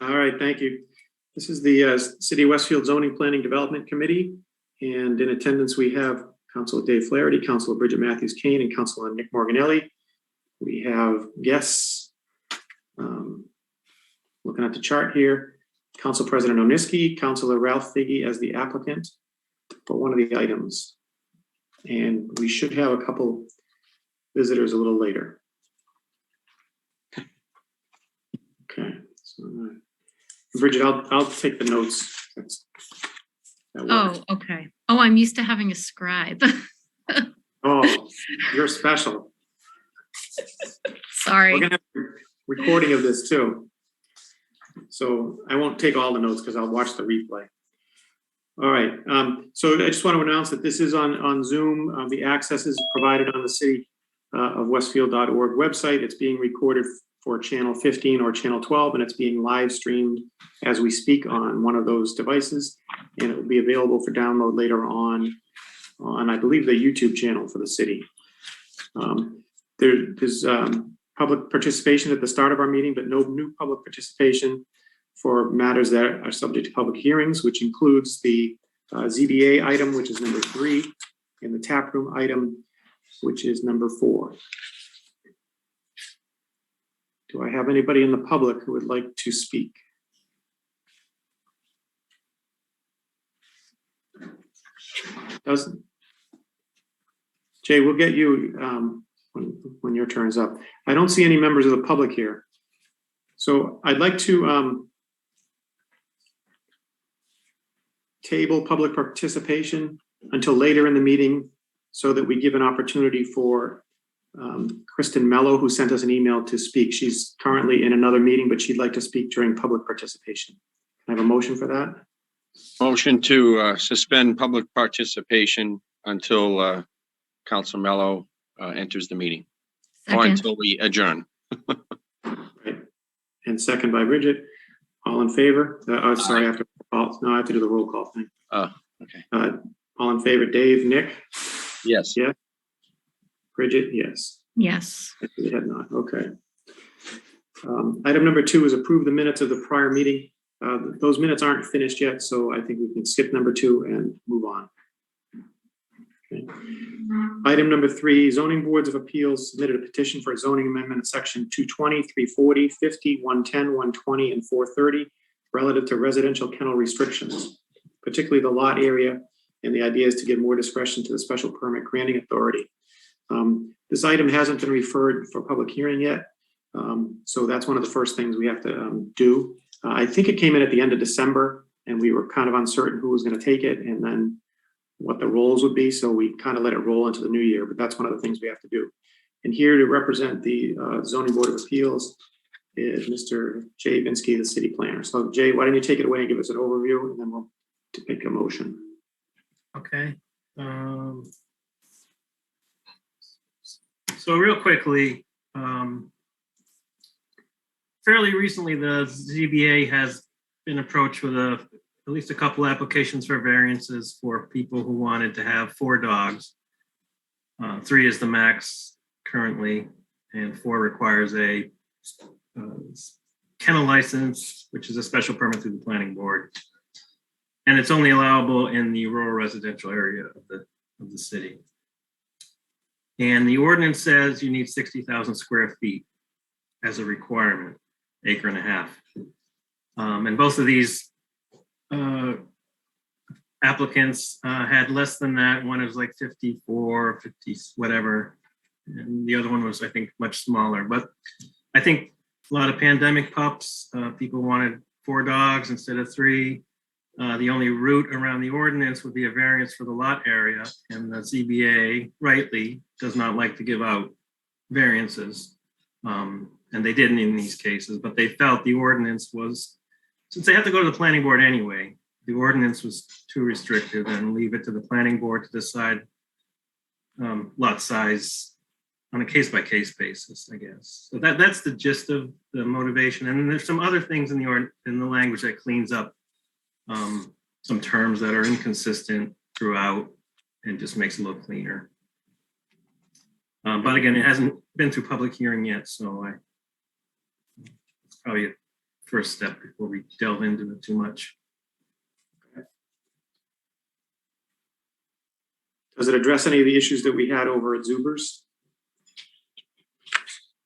All right, thank you. This is the City of Westfield Zoning Planning Development Committee. And in attendance, we have Councilor Dave Flaherty, Councilor Bridget Matthews-Kane, and Councilor Nick Morganelli. We have guests. Looking at the chart here, Council President Oniski, Councilor Ralph Figge as the applicant for one of the items. And we should have a couple visitors a little later. Okay, so Bridget, I'll take the notes. Okay. Oh, I'm used to having a scribe. Oh, you're special. Sorry. We're gonna have a recording of this too. So I won't take all the notes because I'll watch the replay. All right. So I just want to announce that this is on Zoom. The access is provided on the city of Westfield.org website. It's being recorded for channel 15 or channel 12, and it's being live streamed as we speak on one of those devices. And it will be available for download later on I believe, the YouTube channel for the city. There's public participation at the start of our meeting, but no new public participation for matters that are subject to public hearings, which includes the ZBA item, which is number 3, and the tap room item, which is number 4. Do I have anybody in the public who would like to speak? Doesn't. Jay, we'll get you when your turn is up. I don't see any members of the public here. So I'd like to table public participation until later in the meeting so that we give an opportunity for Kristen Mello, who sent us an email, to speak. She's currently in another meeting, but she'd like to speak during public participation. Can I have a motion for that? Motion to suspend public participation until Councilor Mello enters the meeting. Second. Or until we adjourn. Right. And second by Bridget. All in favor? Sorry, I have to do the roll call thing. Okay. All in favor, Dave, Nick? Yes. Yeah. Bridget, yes. Yes. We had not. Okay. Item number 2 is approve the minutes of the prior meeting. Those minutes aren't finished yet, so I think we can skip number 2 and move on. Okay. Item number 3, zoning boards of appeals submitted a petition for a zoning amendment at section 220, 340, 50, 110, 120, and 430 relative to residential kennel restrictions, particularly the lot area, and the idea is to give more discretion to the special permit granting authority. This item hasn't been referred for public hearing yet, so that's one of the first things we have to do. I think it came in at the end of December, and we were kind of uncertain who was going to take it and then what the roles would be, so we kind of let it roll into the new year, but that's one of the things we have to do. And here to represent the Zoning Board of Appeals is Mr. Jay Vinsky, the city planner. So Jay, why don't you take it away and give us an overview, and then we'll make a motion. Okay. So real quickly, fairly recently, the ZBA has been approached with at least a couple applications for variances for people who wanted to have 4 dogs. 3 is the max currently, and 4 requires a kennel license, which is a special permit through the planning board. And it's only allowable in the rural residential area of the city. And the ordinance says you need 60,000 square feet as a requirement, 1.5 acres. And both of these applicants had less than that. One was like 54, 50, whatever. And the other one was, I think, much smaller. But I think a lot of pandemic pups, people wanted 4 dogs instead of 3. The only route around the ordinance would be a variance for the lot area, and the ZBA rightly does not like to give out variances. And they didn't in these cases, but they felt the ordinance was, since they have to go to the planning board anyway, the ordinance was too restrictive, and leave it to the planning board to decide lot size on a case-by-case basis, I guess. So that's the gist of the motivation. And then there's some other things in the language that cleans up some terms that are inconsistent throughout and just makes it a little cleaner. But again, it hasn't been through public hearing yet, so it's probably first step before we delve into it too much. Does it address any of the issues that we had over at Zubers?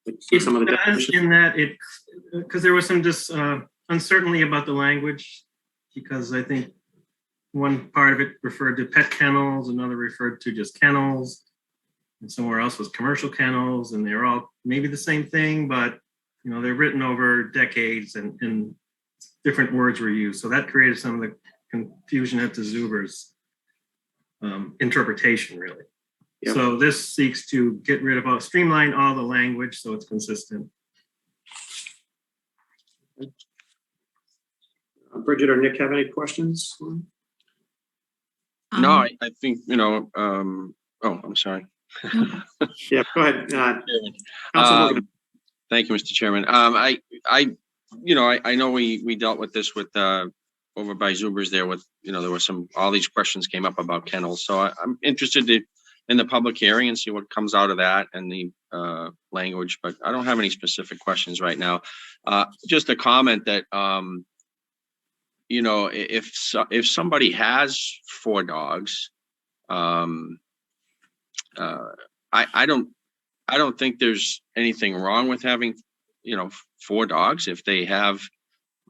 It Some of the does definitions? in that because there was some uncertainty about the language, because I think one part of it referred to pet kennels, another referred to just kennels, and somewhere else was commercial kennels, and they're all maybe the same thing, but they're written over decades and different words were used. So that created some of the confusion at the Zubers interpretation, really. Yep. So this seeks to get rid of streamline all the language so it's consistent. Bridget or Nick have any questions? No, I think, oh, I'm sorry. Yeah, go ahead. Thank you, Mr. Chairman. I know we dealt with this with over by Zubers there with, there were all these questions came up about kennels. So I'm interested in the public hearing and see what comes out of that and the language, but I don't have any specific questions right now. Just a comment that, if somebody has 4 dogs, I don't think there's anything wrong with having, 4 dogs if they have,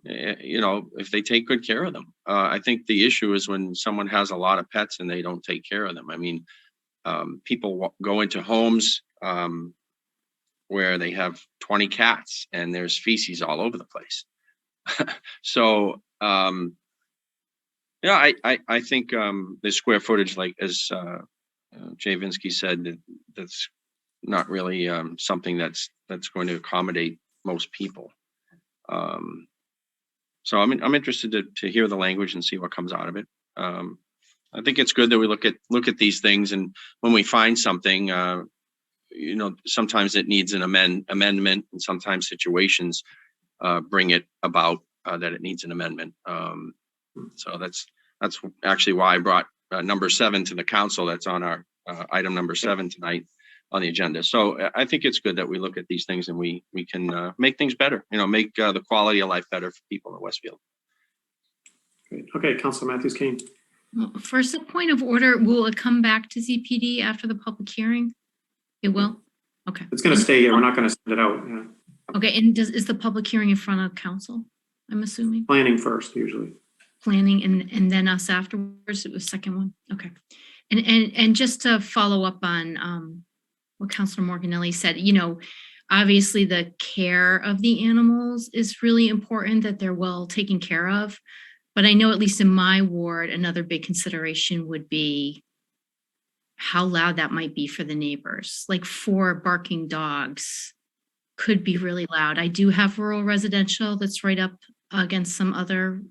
if they take good care of them. I think the issue is when someone has a lot of pets and they don't take care of them. I mean, people go into homes where they have 20 cats and there's feces all over the place. So, I think the square footage, like as Jay Vinsky said, that's not really something that's going to accommodate most people. So I'm interested to hear the language and see what comes out of it. I think it's good that we look at these things, and when we find something, sometimes it needs an amendment, and sometimes situations bring it about that it needs an amendment. So that's actually why I brought number 7 to the council. That's on our item number 7 tonight on the agenda. So I think it's good that we look at these things and we can make things better, make the quality of life better for people in Westfield. Great. Okay, Councilor Matthews-Kane. Well, first, a point of order, will it come back to ZPD after the public hearing? It will? Okay. It's going to stay here. We're not going to send it out. Yeah. Okay, and is the public hearing in front of council, I'm assuming? Planning first, usually. Planning and then us afterwards, it was second one? Okay. And just to follow up on what Councilor Morganelli said, obviously the care of the animals is really important, that they're well taken care of. But I know, at least in my ward, another big consideration would be how loud that might be for the neighbors. Like 4 barking dogs could be really loud. I do have rural residential that's right up against some other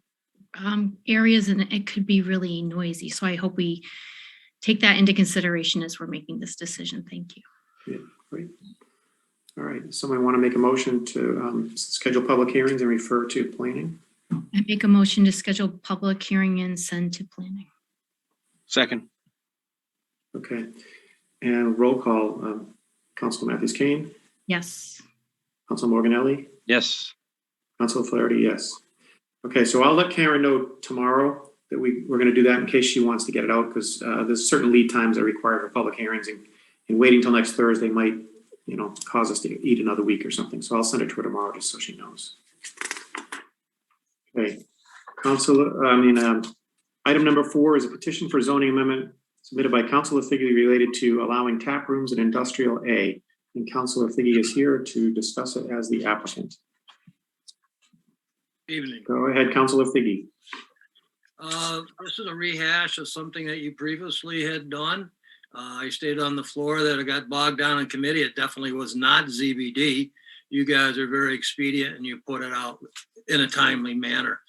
areas, and it could be really noisy. So I hope we take that into consideration as we're making this decision. Thank you. Yeah, great. All right. Someone want to make a motion to schedule public hearings and refer to planning? I make a motion to schedule public hearing and send to planning. Second. Okay. And roll call. Councilor Matthews-Kane. Yes. Councilor Morganelli. Yes. Councilor Flaherty, yes. Okay, so I'll let Karen know tomorrow that we're going to do that in case she wants to get it out, because there's certain lead times that are required for public hearings, and waiting till next Thursday might, cause us to eat another week or something. So I'll send it to her tomorrow just so she knows. Okay, item number 4 is a petition for zoning amendment submitted by Councilor Figge related to allowing tap rooms in Industrial A. And Councilor Figge is here to discuss it as the applicant. Evening. Go ahead, Councilor Figge. This is a rehash of something that you previously had done. I stated on the floor that it got bogged down in committee. It definitely was not ZBD. You guys are very expedient and you put it out in a timely manner.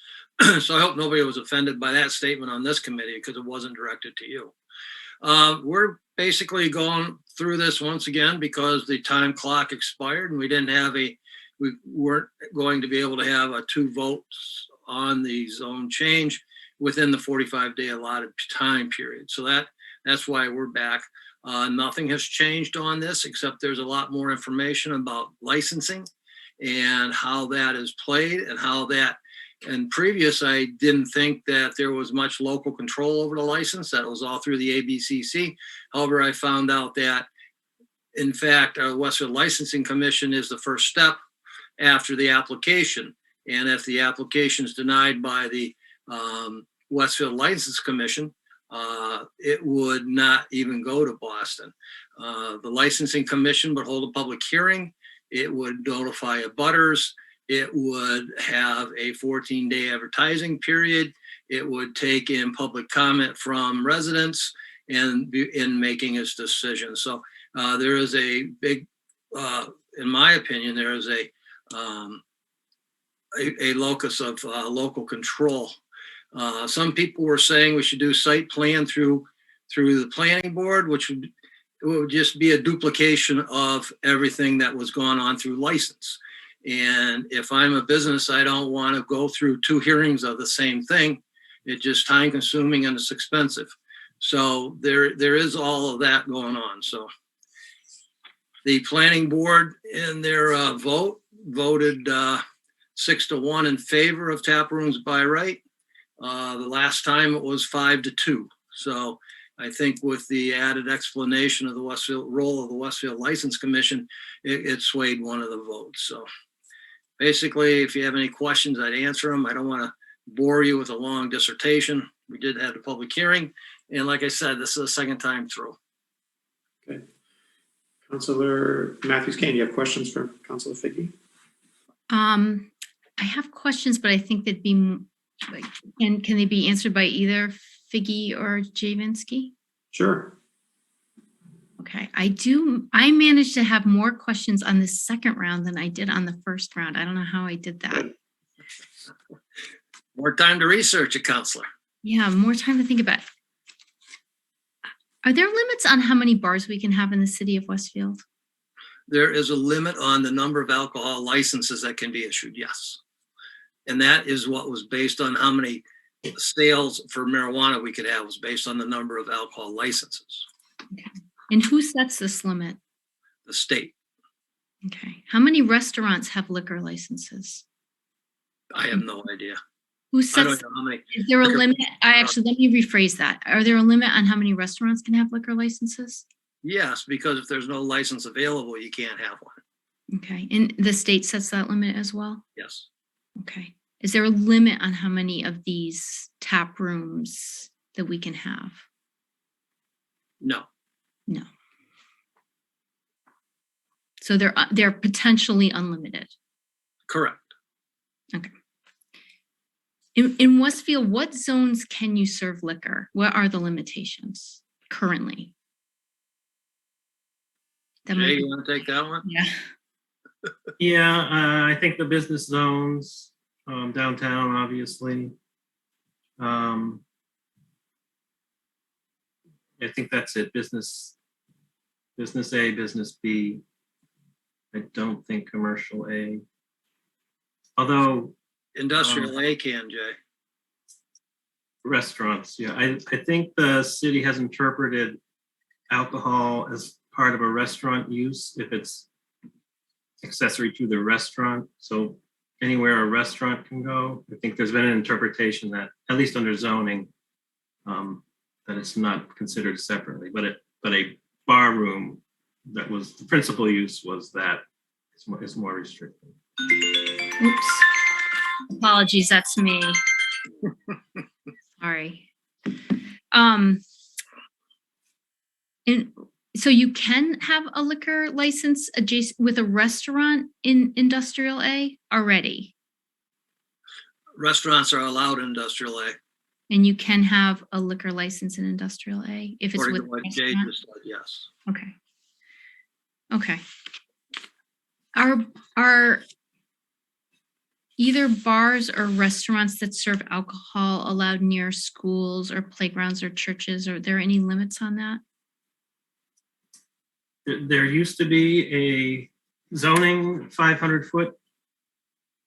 So I hope nobody was offended by that statement on this committee, because it wasn't directed to you. We're basically going through this once again because the time clock expired and we weren't going to be able to have 2 votes on the zone change within the 45-day allotted time period. So that's why we're back. Nothing has changed on this, except there's a lot more information about licensing and how that is played and how that, and previous, I didn't think that there was much local control over the license. That was all through the ABCC. However, I found out that, in fact, our Westfield Licensing Commission is the first step after the application. And if the application is denied by the Westfield License Commission, it would not even go to Boston. The Licensing Commission would hold a public hearing. It would notify abutters. It would have a 14-day advertising period. It would take in public comment from residents and in making its decision. So there is a big, in my opinion, there is a locus of local control. Some people were saying we should do site plan through the planning board, which would just be a duplication of everything that was going on through license. And if I'm a business, I don't want to go through 2 hearings of the same thing. It's just time consuming and it's expensive. So there is all of that going on. So the planning board in their voted 6-1 in favor of tap rooms by right. The last time it was 5-2. So I think with the added explanation of the Westfield role of the Westfield License Commission, it swayed one of the votes. So basically, if you have any questions, I'd answer them. I don't want to bore you with a long dissertation. We did have a public hearing. And like I said, this is the second time through. Okay. Councilor Matthews-Kane, do you have questions for Councilor Figge? I have questions, but I think they'd be, can they be answered by either Figge or Javinsky? Sure. Okay, I managed to have more questions on the second round than I did on the first round. I don't know how I did that. More time to research it, Counselor. Yeah, more time to think about it. Are there limits on how many bars we can have in the city of Westfield? There is a limit on the number of alcohol licenses that can be issued, yes. And that is what was based on how many sales for marijuana we could have, was based on the number of alcohol licenses. Okay. And who sets this limit? The state. Okay. How many restaurants have liquor licenses? I have no idea. Who I sets? don't know how many. Is there a limit? Let me rephrase that. Are there a limit on how many restaurants can have liquor licenses? Yes, because if there's no license available, you can't have one. Okay. And the state sets that limit as well? Yes. Okay. Is there a limit on how many of these tap rooms that we can have? No. No. So they're potentially unlimited. Correct. Okay. In Westfield, what zones can you serve liquor? What are the limitations currently? Jay, you want to take that one? Yeah. Yeah, I think the business zones, downtown, obviously. I think that's it. Business A, business B. I don't think commercial A. Although Industrial A can, Jay. restaurants, yeah. I think the city has interpreted alcohol as part of a restaurant use if it's accessory to the restaurant. So anywhere a restaurant can go, I think there's been an interpretation that, at least under zoning, that it's not considered separately, but a bar room that was the principal use was that is more restricted. Oops. Apologies, that's me. Sorry. And so you can have a liquor license adjacent with a restaurant in industrial A already, Restaurants are allowed in industrial A. and you can have a liquor license in industrial A if it's According with to a what Jay restaurant? just said, yes. Okay. Okay. Are either bars or restaurants that serve alcohol allowed near schools or playgrounds or churches? Are there any limits on that? There used to be a zoning 500 foot,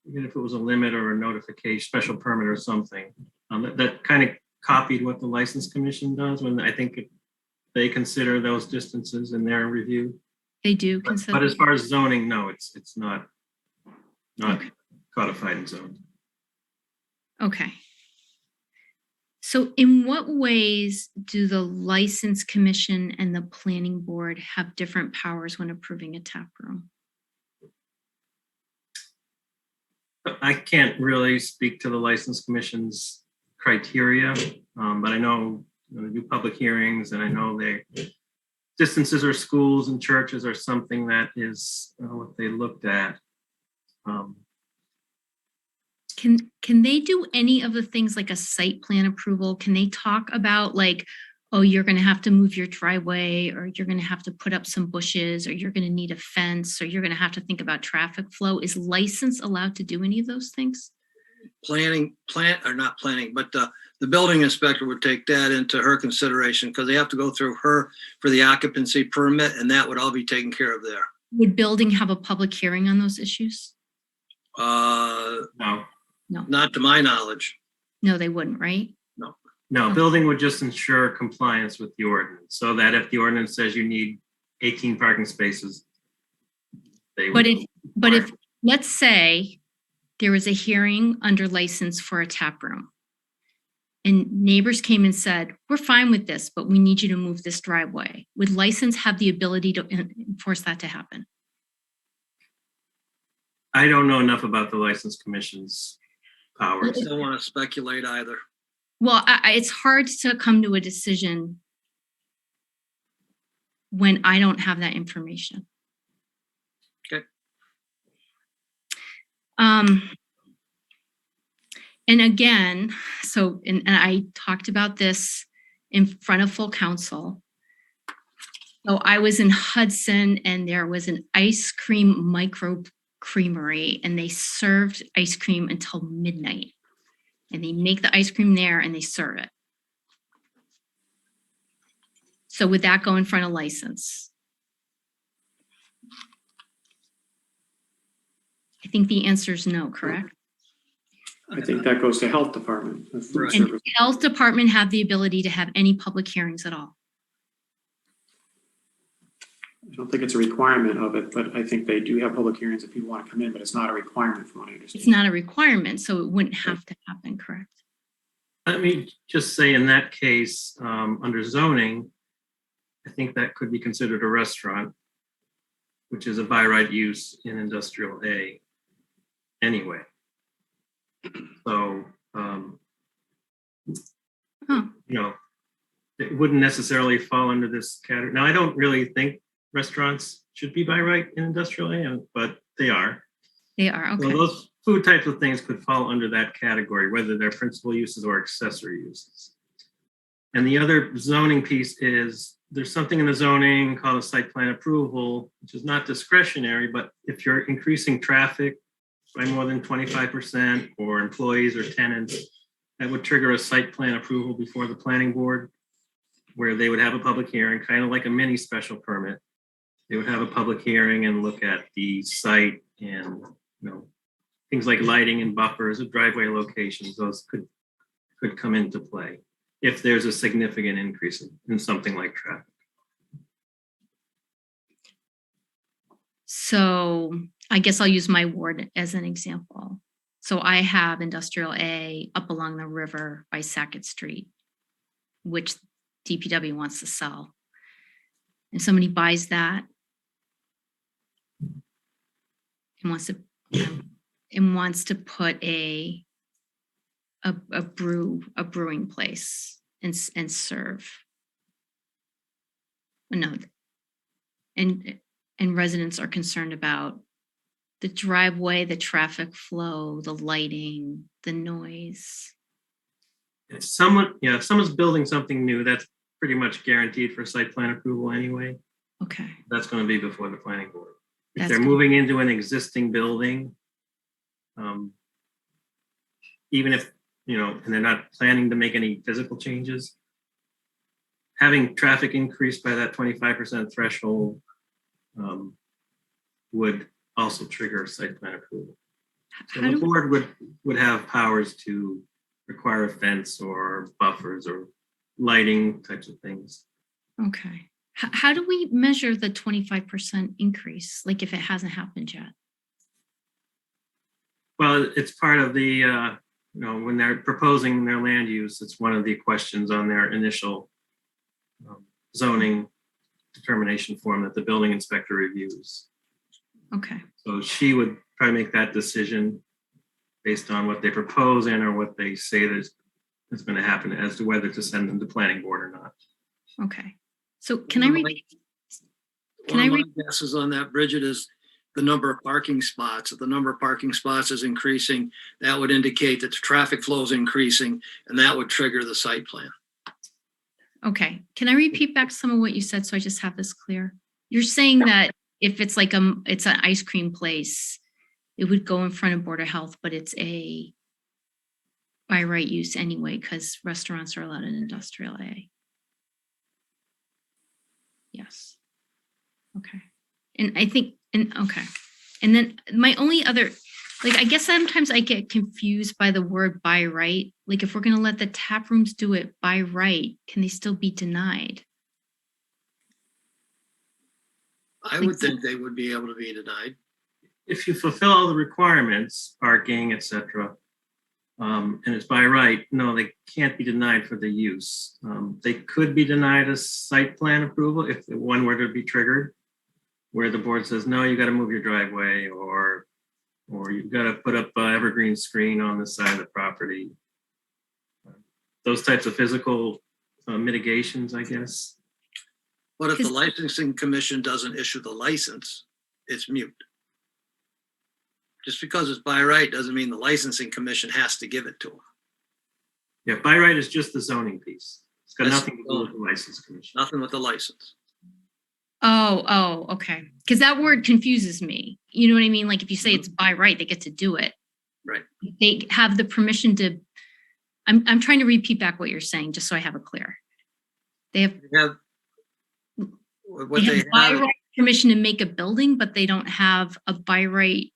even if it was a limit or a notification, special permit or something, that kind of copied what the License Commission does when I think they consider those distances in their review. They do consider. But as far as zoning, no, it's not not Okay. codified and zoned. Okay. So in what ways do the license commission and the planning board have different powers when approving a tap room? I can't really speak to the license commission's criteria, but I know they do public hearings, and I know distances or schools and churches are something that is what they looked at. Can they do any of the things like a site plan approval? Can they talk about like, oh, you're going to have to move your driveway, or you're going to have to put up some bushes, or you're going to need a fence, or you're going to have to think about traffic flow? Is license allowed to do any of those things? Not planning, but the building inspector would take that into her consideration because they have to go through her for the occupancy permit, and that would all be taken care of there. Would building have a public hearing on those issues? No, Not to my knowledge. No, they wouldn't, right? no, building would just ensure compliance with the ordinance, so that if the ordinance says you need 18 parking spaces, they would. But if, let's say there was a hearing under license for a tap room, and neighbors came and said, we're fine with this, but we need you to move this driveway. Would license have the ability to enforce that to happen? I don't know enough about the license commission's powers. I don't want to speculate either. Well, it's hard to come to a decision when I don't have that information. Okay. And again, and I talked about this in front of full council. So I was in Hudson, and there was an ice cream micro creamery, and they served ice cream until midnight. And they make the ice cream there and they serve it. So would that go in front of license? I think the answer is no, correct? I think that goes to health department. the food Right. And service. health department have the ability to have any public hearings at all? I don't think it's a requirement of it, but I think they do have public hearings if people want to come in, but it's not a requirement from what I understand. It's not a requirement, so it wouldn't have to happen, correct? Let me just say, in that case, under zoning, I think that could be considered a restaurant, which is a by right use in industrial A anyway. So, it wouldn't necessarily fall under this category. Now, I don't really think restaurants should be by right in industrial A, but they are. They are, So okay. those food types of things could fall under that category, whether they're principal uses or accessory uses. And the other zoning piece is, there's something in the zoning called a site plan approval, which is not discretionary, but if you're increasing traffic by more than 25%, or employees or tenants, that would trigger a site plan approval before the planning board, where they would have a public hearing, kind of like a mini special permit. They would have a public hearing and look at the site and, things like lighting and buffers of driveway locations. Those could come into play if there's a significant increase in something like traffic. So I guess I'll use my ward as an example. So I have industrial A up along the river by Sackett Street, which DPW wants to sell. And somebody buys that and wants to put a brewing place and serve. No, and residents are concerned about the driveway, the traffic flow, the lighting, the noise. If someone's building something new, that's pretty much guaranteed for site plan approval anyway. Okay. That's going to be before the planning board. If That's they're good. moving into an existing building, even if, and they're not planning to make any physical changes, having traffic increase by that 25% threshold would also trigger site plan approval. So the board would have powers to require a fence or buffers or lighting types of things. Okay. How do we measure the 25% increase? Like if it hasn't happened yet? Well, it's part of the, when they're proposing their land use, it's one of the questions on their initial zoning determination form that the building inspector reviews. Okay, So she would probably make that decision based on what they propose and or what they say that is going to happen as to whether to send them to planning board or not. okay. So can I repeat? Can One I of my read? guesses on that, Bridget, is the number of parking spots. If the number of parking spots is increasing, that would indicate that the traffic flow is increasing, and that would trigger the site plan. Okay, can I repeat back some of what you said so I just have this clear? You're saying that if it's like it's an ice cream place, it would go in front of Board of Health, but it's a by right use anyway, because restaurants are allowed in industrial A. Yes. Okay. And I think, okay. And then my only other, like, I guess sometimes I get confused by the word by right. Like, if we're going to let the tap rooms do it by right, can they still be denied? I would think they would be able to be denied. If you fulfill all the requirements, parking, etc., and it's by right, no, they can't be denied for the use. They could be denied a site plan approval if one were to be triggered, where the board says, no, you got to move your driveway, or you've got to put up an evergreen screen on the side of the property. Those types of physical mitigations, I guess. But if the licensing commission doesn't issue the license, it's mute. Just because it's by right doesn't mean the licensing commission has to give it to them. Yeah, by right is just the zoning piece. It's got That's nothing to do with the license commission. Nothing with the license. Oh, okay. Because that word confuses me. You know what I mean? Like, if you say it's by right, they get to do it. Right. They have the permission to, I'm trying to repeat back what you're saying, just so I have it clear. They have, What they they have by have, right permission to make a building, but they don't have a by right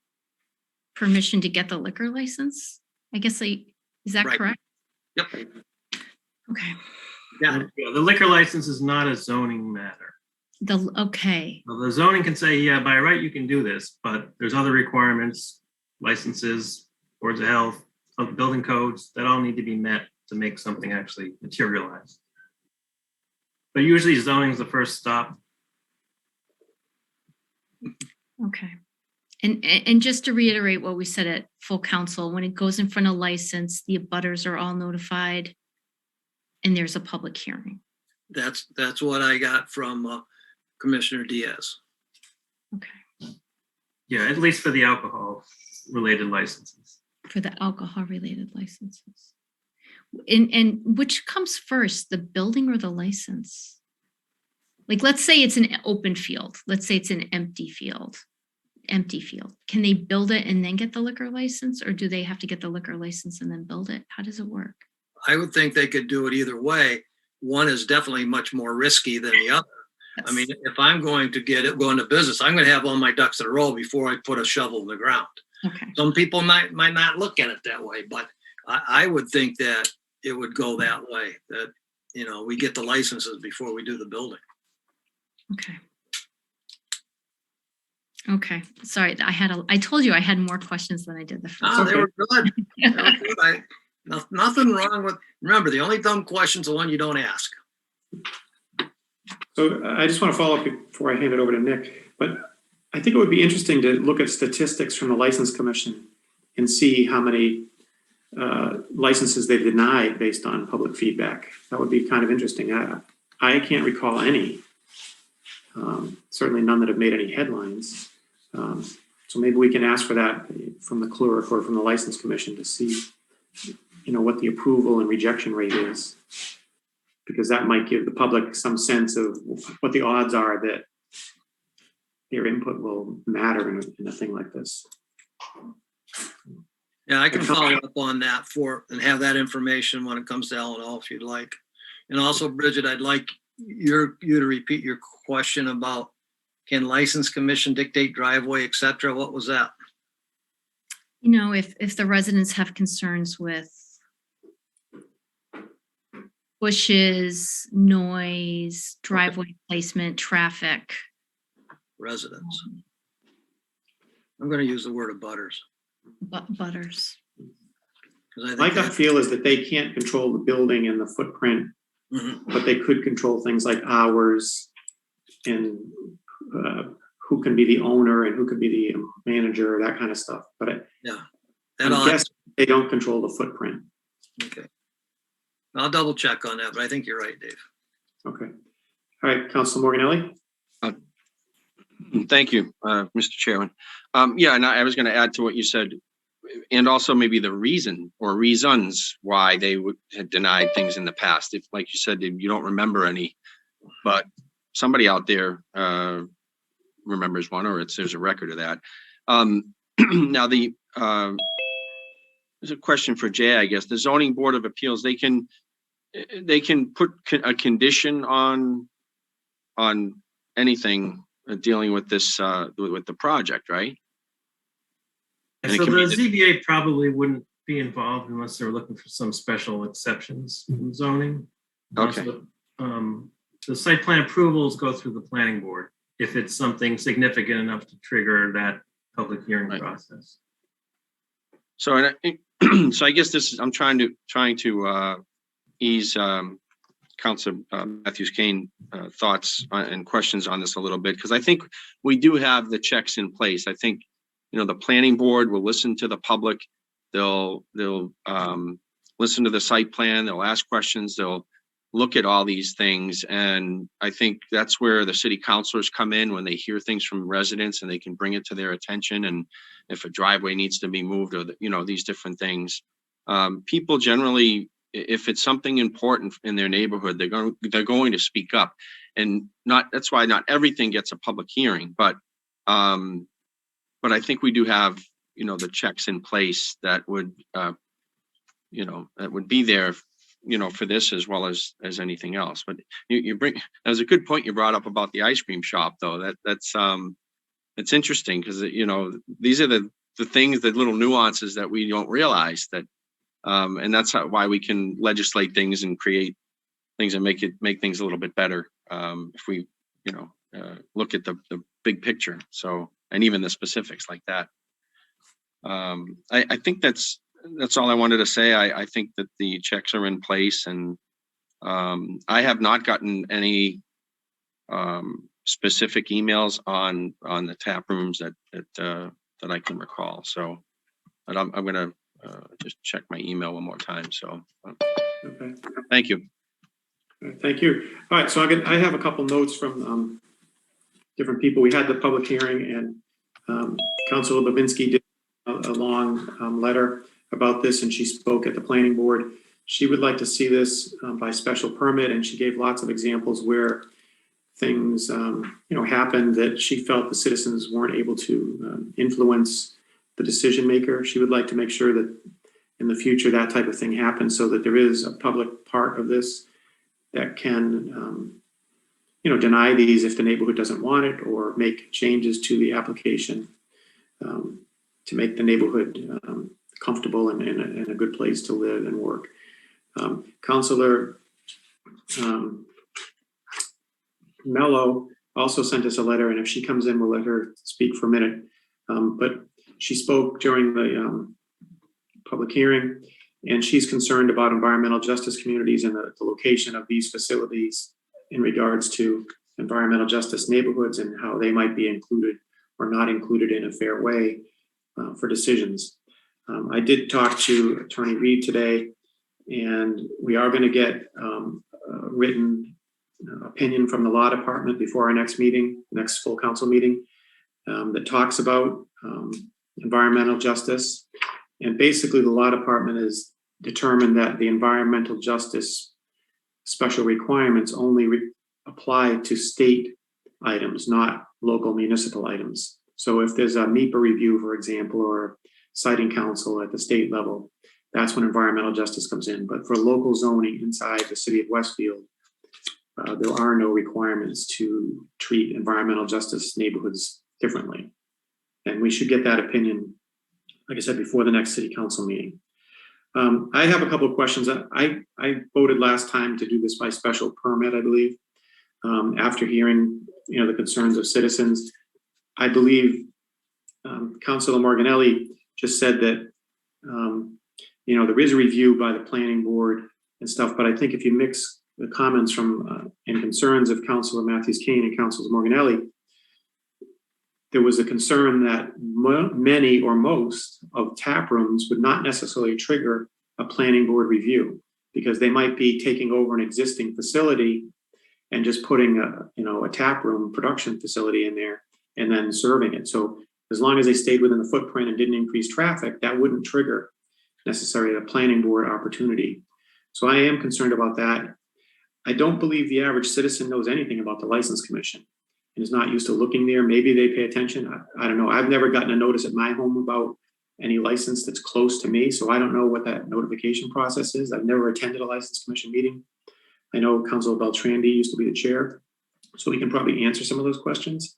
permission to get the liquor license. I guess is that Right. correct? yep, Okay. got it. Yeah, the liquor license is not a zoning matter. Okay. Well, the zoning can say, yeah, by right, you can do this, but there's other requirements, licenses, boards of health, building codes, that all need to be met to make something actually materialize. But usually zoning is the first stop. Okay. And just to reiterate what we said at full council, when it goes in front of license, the abutters are all notified and there's a public hearing. That's what I got from Commissioner Diaz. Okay. Yeah, at least for the alcohol related licenses. For the alcohol related licenses. And which comes first, the building or the license? Like, let's say it's an open field. Let's say it's an empty field. Can they build it and then get the liquor license, or do they have to get the liquor license and then build it? How does it work? I would think they could do it either way. One is definitely much more risky than the other. I mean, if I'm going to go into business, I'm going to have all my ducks in a row before I put a shovel in the ground. Okay. Some people might not look at it that way, but I would think that it would go that way, that, we get the licenses before we do the building. Okay. Sorry, I told you I had more questions than I did the first. Oh, they were good. They were good. Nothing wrong with, remember, the only dumb question's the one you don't ask. So I just want to follow up before I hand it over to Nick, but I think it would be interesting to look at statistics from the License Commission and see how many licenses they denied based on public feedback. That would be kind of interesting. I can't recall any. Certainly none that have made any headlines. So maybe we can ask for that from the clerk or from the License Commission to see, what the approval and rejection rate is, because that might give the public some sense of what the odds are that their input will matter in a thing like this. Yeah, I can follow up on that and have that information when it comes to L&O if you'd like. And also, Bridget, I'd like you to repeat your question about, can license commission dictate driveway, et cetera? What was that? If the residents have concerns with bushes, noise, driveway placement, traffic. Residents. I'm going to use the word abutters. Butters. 'Cause I think My gut that- feel is that they can't control the building and the footprint, Mhm. but they could control things like hours and who can be the owner and who could be the manager, that kind of stuff. But That I all- guess they don't control the footprint. Okay. I'll double check on that, but I think you're right, Dave. Okay. All right, Council Morganelli? Thank you, Mr. Chairman. Yeah, and I was going to add to what you said, and also maybe the reason or reasons why they had denied things in the past. If, like you said, you don't remember any, but somebody out there remembers one, or there's a record of that. Now, there's a question for Jay, I guess. The Zoning Board of Appeals, they can put a condition on anything dealing with this with the project, right? And it So can the be ZBA probably wouldn't be involved unless they were looking for some special exceptions in zoning. Okay. The site plan approvals go through the planning board if it's something significant enough to trigger that public hearing Right. process. So, so I guess I'm trying to ease Councilor Matthews Kane thoughts and questions on this a little bit, because I think we do have the checks in place. I think, the planning board will listen to the public. They'll listen to the site plan. They'll ask questions. They'll look at all these things. And I think that's where the city councilors come in, when they hear things from residents and they can bring it to their attention. And if a driveway needs to be moved, or these different things, people generally, if it's something important in their neighborhood, they're going to speak up. And that's why not everything gets a public hearing, but I think we do have, the checks in place that would, that would be there, for this as well as anything else. But that was a good point you brought up about the ice cream shop, though. That's interesting, because, these are the things, the little nuances that we don't realize that, and that's why we can legislate things and create things and make things a little bit better, if we, look at the big picture. So, and even the specifics like that. I think that's all I wanted to say. I think that the checks are in place, and I have not gotten any specific emails on the tap rooms that I can recall. So, but I'm gonna just check my email one more time. So, Okay. thank you. All right, thank you. All right, so I have a couple notes from different people. We had the public hearing, and Councilor Babinski did a long letter about this, and she spoke at the planning board. She would like to see this by special permit, and she gave lots of examples where things happened that she felt the citizens weren't able to influence the decision maker. She would like to make sure that in the future that type of thing happens, so that there is a public part of this that can deny these if the neighborhood doesn't want it, or make changes to the application to make the neighborhood comfortable and a good place to live and work. Councilor Mello also sent us a letter, and if she comes in, we'll let her speak for a minute. But she spoke during the public hearing, and she's concerned about environmental justice communities and the location of these facilities in regards to environmental justice neighborhoods, and how they might be included or not included in a fair way for decisions. I did talk to Attorney Reed today, and we are going to get a written opinion from the law department before our next full council meeting, that talks about environmental justice. And basically, the law department has determined that the environmental justice special requirements only apply to state items, not local municipal items. So if there's a NEPA review, for example, or citing council at the state level, that's when environmental justice comes in. But for local zoning inside the city of Westfield, there are no requirements to treat environmental justice neighborhoods differently. And we should get that opinion, like I said, before the next city council meeting. I have a couple of questions. I voted last time to do this by special permit, I believe, after hearing the concerns of citizens. I believe Councilor Morganelli just said that, there is a review by the planning board and stuff, but I think if you mix the comments from and concerns of Councilor Matthews Kane and Councilor Morganelli, there was a concern that many or most of tap rooms would not necessarily trigger a planning board review because they might be taking over an existing facility and just putting a tap room production facility in there and then serving it. So as long as they stayed within the footprint and didn't increase traffic, that wouldn't trigger necessarily a planning board opportunity. So I am concerned about that. I don't believe the average citizen knows anything about the License Commission and is not used to looking there. Maybe they pay attention. I don't know. I've never gotten a notice at my home about any license that's close to me. So I don't know what that notification process is. I've never attended a License Commission meeting. I know Councilor Beltrandi used to be the chair, so he can probably answer some of those questions.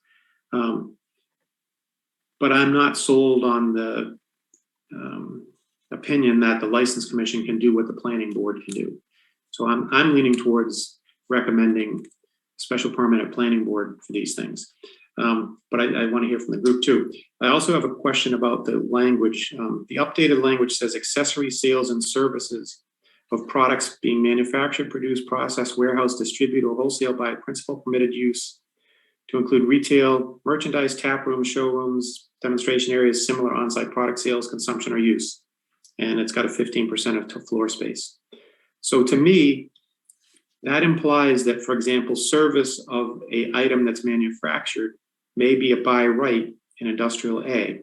But I'm not sold on the opinion that the License Commission can do what the planning board can do. So I'm leaning towards recommending special permit at planning board for these things. But I want to hear from the group too. I also have a question about the language. The updated language says accessory sales and services of products being manufactured, produced, processed, warehoused, distributed, or wholesale by principal permitted use to include retail, merchandise, tap rooms, showrooms, demonstration areas, similar on-site product sales, consumption, or use. And it's got a 15% of floor space. So to me, that implies that, for example, service of an item that's manufactured may be a by right in industrial A.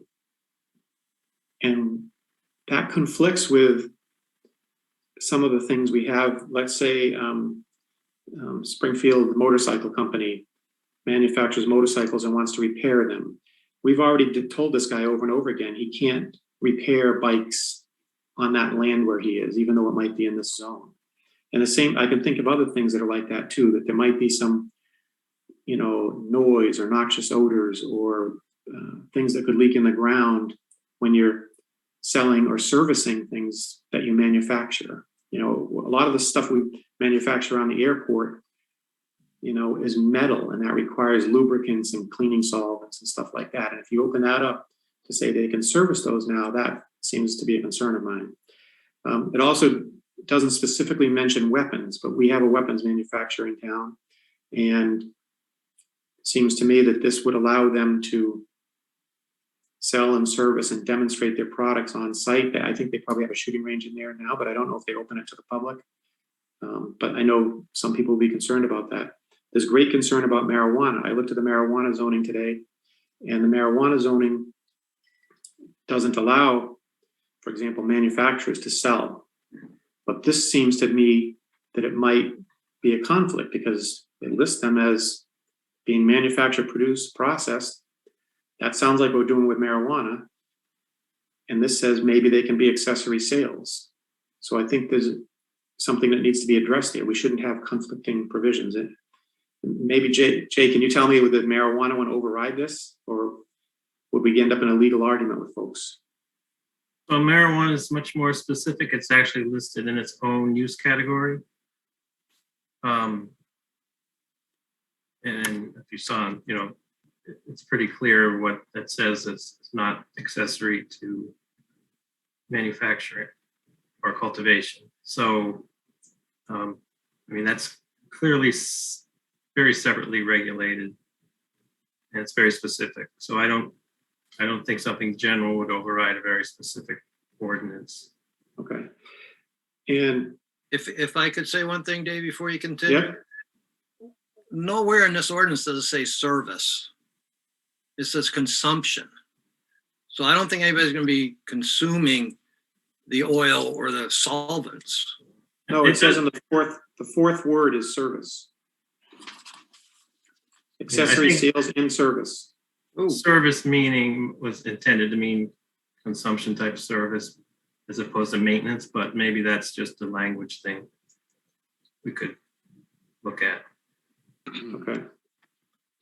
And that conflicts with some of the things we have. Let's say Springfield Motorcycle Company manufactures motorcycles and wants to repair them. We've already told this guy over and over again, he can't repair bikes on that land where he is, even though it might be in this zone. And the same, I can think of other things that are like that too, that there might be some, noise or noxious odors or things that could leak in the ground when you're selling or servicing things that you manufacture. A lot of the stuff we manufacture on the airport, is metal, and that requires lubricants and cleaning solvents and stuff like that. And if you open that up to say they can service those now, that seems to be a concern of mine. It also doesn't specifically mention weapons, but we have a weapons manufacturer in town, and it seems to me that this would allow them to sell and service and demonstrate their products on site. I think they probably have a shooting range in there now, but I don't know if they open it to the public. But I know some people will be concerned about that. There's great concern about marijuana. I looked at the marijuana zoning today, and the marijuana zoning doesn't allow, for example, manufacturers to sell. But this seems to me that it might be a conflict because they list them as being manufactured, produced, processed. That sounds like what we're doing with marijuana. And this says maybe they can be accessory sales. So I think there's something that needs to be addressed here. We shouldn't have conflicting provisions. Maybe Jay, can you tell me would the marijuana one override this, or would we end up in a legal argument with folks? Well, marijuana is much more specific. It's actually listed in its own use category. And if you saw, it's pretty clear what that says. It's not accessory to manufacturing or cultivation. So, that's clearly very separately regulated, and it's very specific. So I don't think something general would override a very specific ordinance. Okay. And If I could say one thing, Dave, before you continue. yeah, Nowhere in this ordinance does it say service. It says consumption. So I don't think anybody's going to be consuming the oil or the solvents. no, it says in the fourth word is service. Accessory sales and service. Ooh. Service meaning was intended to mean consumption type service as opposed to maintenance, but maybe that's just a language thing we could look at. Okay.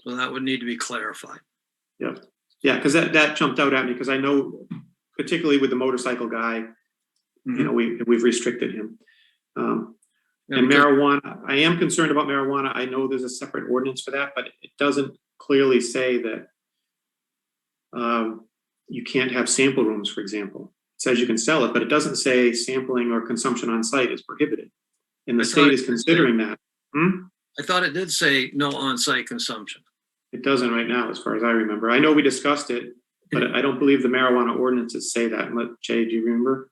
So that would need to be clarified. Yeah, because that jumped out at me because I know, particularly with the motorcycle guy, we've restricted him. And marijuana, I am concerned about marijuana. I know there's a separate ordinance for that, but it doesn't clearly say that you can't have sample rooms, for example. It says you can sell it, but it doesn't say sampling or consumption on site is prohibited. And the I thought state it is did considering that. I thought it did say no on-site consumption. It doesn't right now, as far as I remember. I know we discussed it, but I don't believe the marijuana ordinances say that. Jay, do you remember?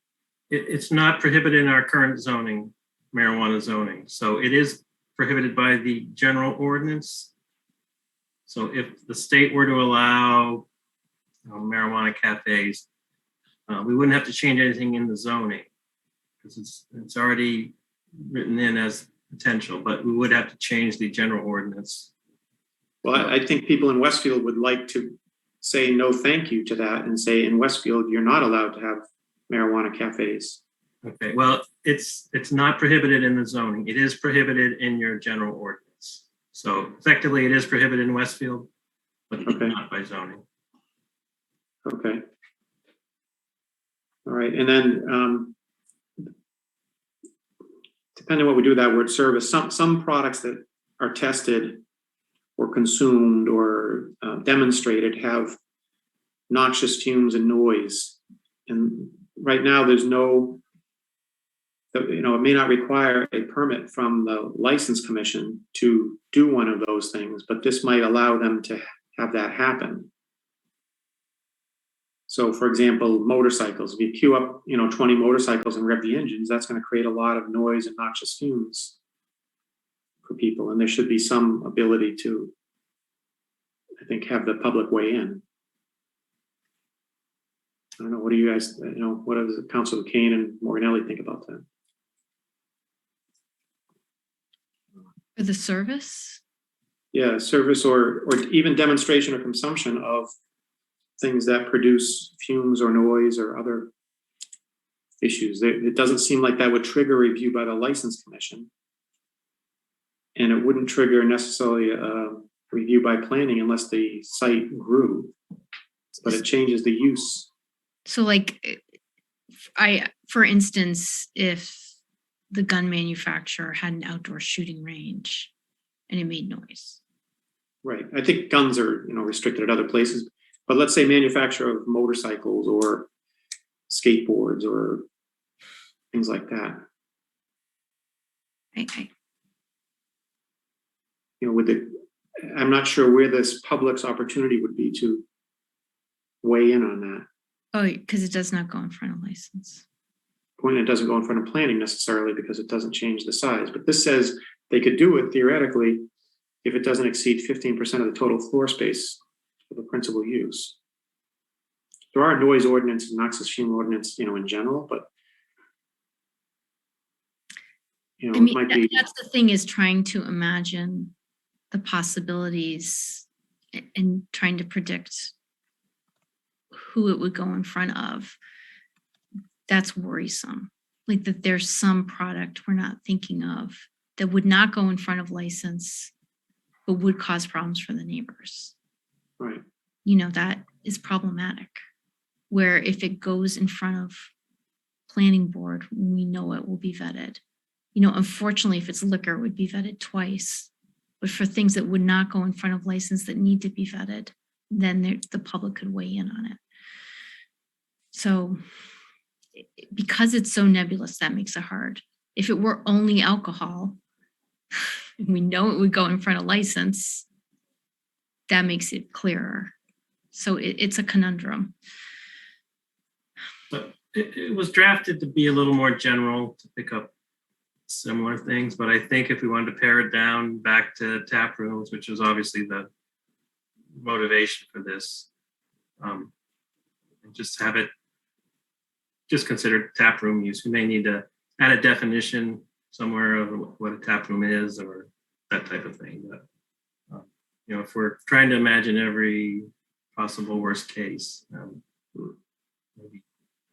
It's not prohibited in our current zoning, marijuana zoning. So it is prohibited by the general ordinance. So if the state were to allow marijuana cafes, we wouldn't have to change anything in the zoning because it's already written in as potential, but we would have to change the general ordinance. Well, I think people in Westfield would like to say no thank you to that and say in Westfield, you're not allowed to have marijuana cafes. Okay, well, it's not prohibited in the zoning. It is prohibited in your general ordinance. So effectively, it is prohibited in Westfield, but Okay. not by zoning. Okay. All right, and then depending on what we do with that word service, some products that are tested or consumed or demonstrated have noxious fumes and noise. And right now there's no, it may not require a permit from the license commission to do one of those things, but this might allow them to have that happen. So for example, motorcycles, if you queue up, 20 motorcycles and rev the engines, that's going to create a lot of noise and noxious fumes for people. And there should be some ability to, I think, have the public weigh in. I don't know, what do you guys, what does Councilor Kane and Morganelli think about that? For the service? Yeah, service or even demonstration or consumption of things that produce fumes or noise or other issues. It doesn't seem like that would trigger review by the license commission. And it wouldn't trigger necessarily a review by planning unless the site grew, but it changes the use. So like, for instance, if the gun manufacturer had an outdoor shooting range and it made noise. Right. I think guns are, restricted at other places, but let's say manufacturer of motorcycles or skateboards or things like that. I'm not sure where this public's opportunity would be to weigh in on that. Oh, because it does not go in front of license. Point, it doesn't go in front of planning necessarily because it doesn't change the size, but this says they could do it theoretically if it doesn't exceed 15% of the total floor space of the principal use. There are noise ordinance and noxious fume ordinance, in general, but I mean, that's the thing, is trying to imagine the possibilities and trying to predict who it would go in front of. That's worrisome. Like that there's some product we're not thinking of that would not go in front of license, but would cause problems for the neighbors. Right. That is problematic. Where if it goes in front of planning board, we know it will be vetted. Unfortunately, if it's liquor, it would be vetted twice. But for things that would not go in front of license that need to be vetted, then the public could weigh in on it. So because it's so nebulous, that makes it hard. If it were only alcohol, and we know it would go in front of license, that makes it clearer. So it's a conundrum. But it was drafted to be a little more general, to pick up similar things. But I think if we wanted to pare it down back to tap rooms, which was obviously the motivation for this, and just have it just considered tap room use. We may need to add a definition somewhere of what a tap room is or that type of thing. But if we're trying to imagine every possible worst case,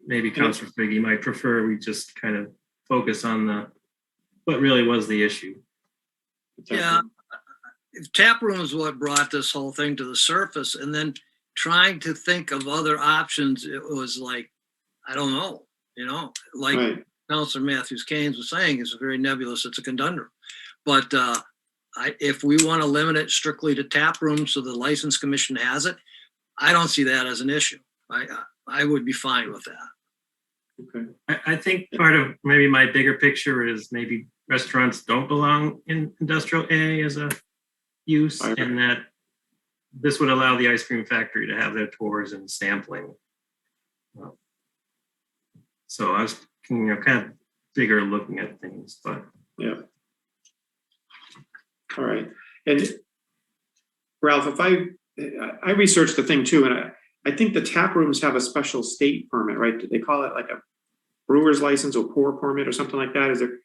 maybe Councilor Figge might prefer we just kind of focus on what really was the issue. Yeah, if tap room is what brought this whole thing to the surface, and then trying to think of other options, it was like, I don't know, like Right. Councilor Matthews Keynes was saying, it's very nebulous. It's a conundrum. But if we want to limit it strictly to tap rooms so the license commission has it, I don't see that as an issue. I would be fine with that. Okay. I think part of maybe my bigger picture is maybe restaurants don't belong in industrial A as a use, Right. and that this would allow the ice cream factory to have their tours and sampling. So I was, kind of bigger looking at things, but Yeah. All right. And Ralph, if I researched the thing too, and I think the tap rooms have a special state permit, right? Do they call it like a brewer's license or pour permit or something like that? Is there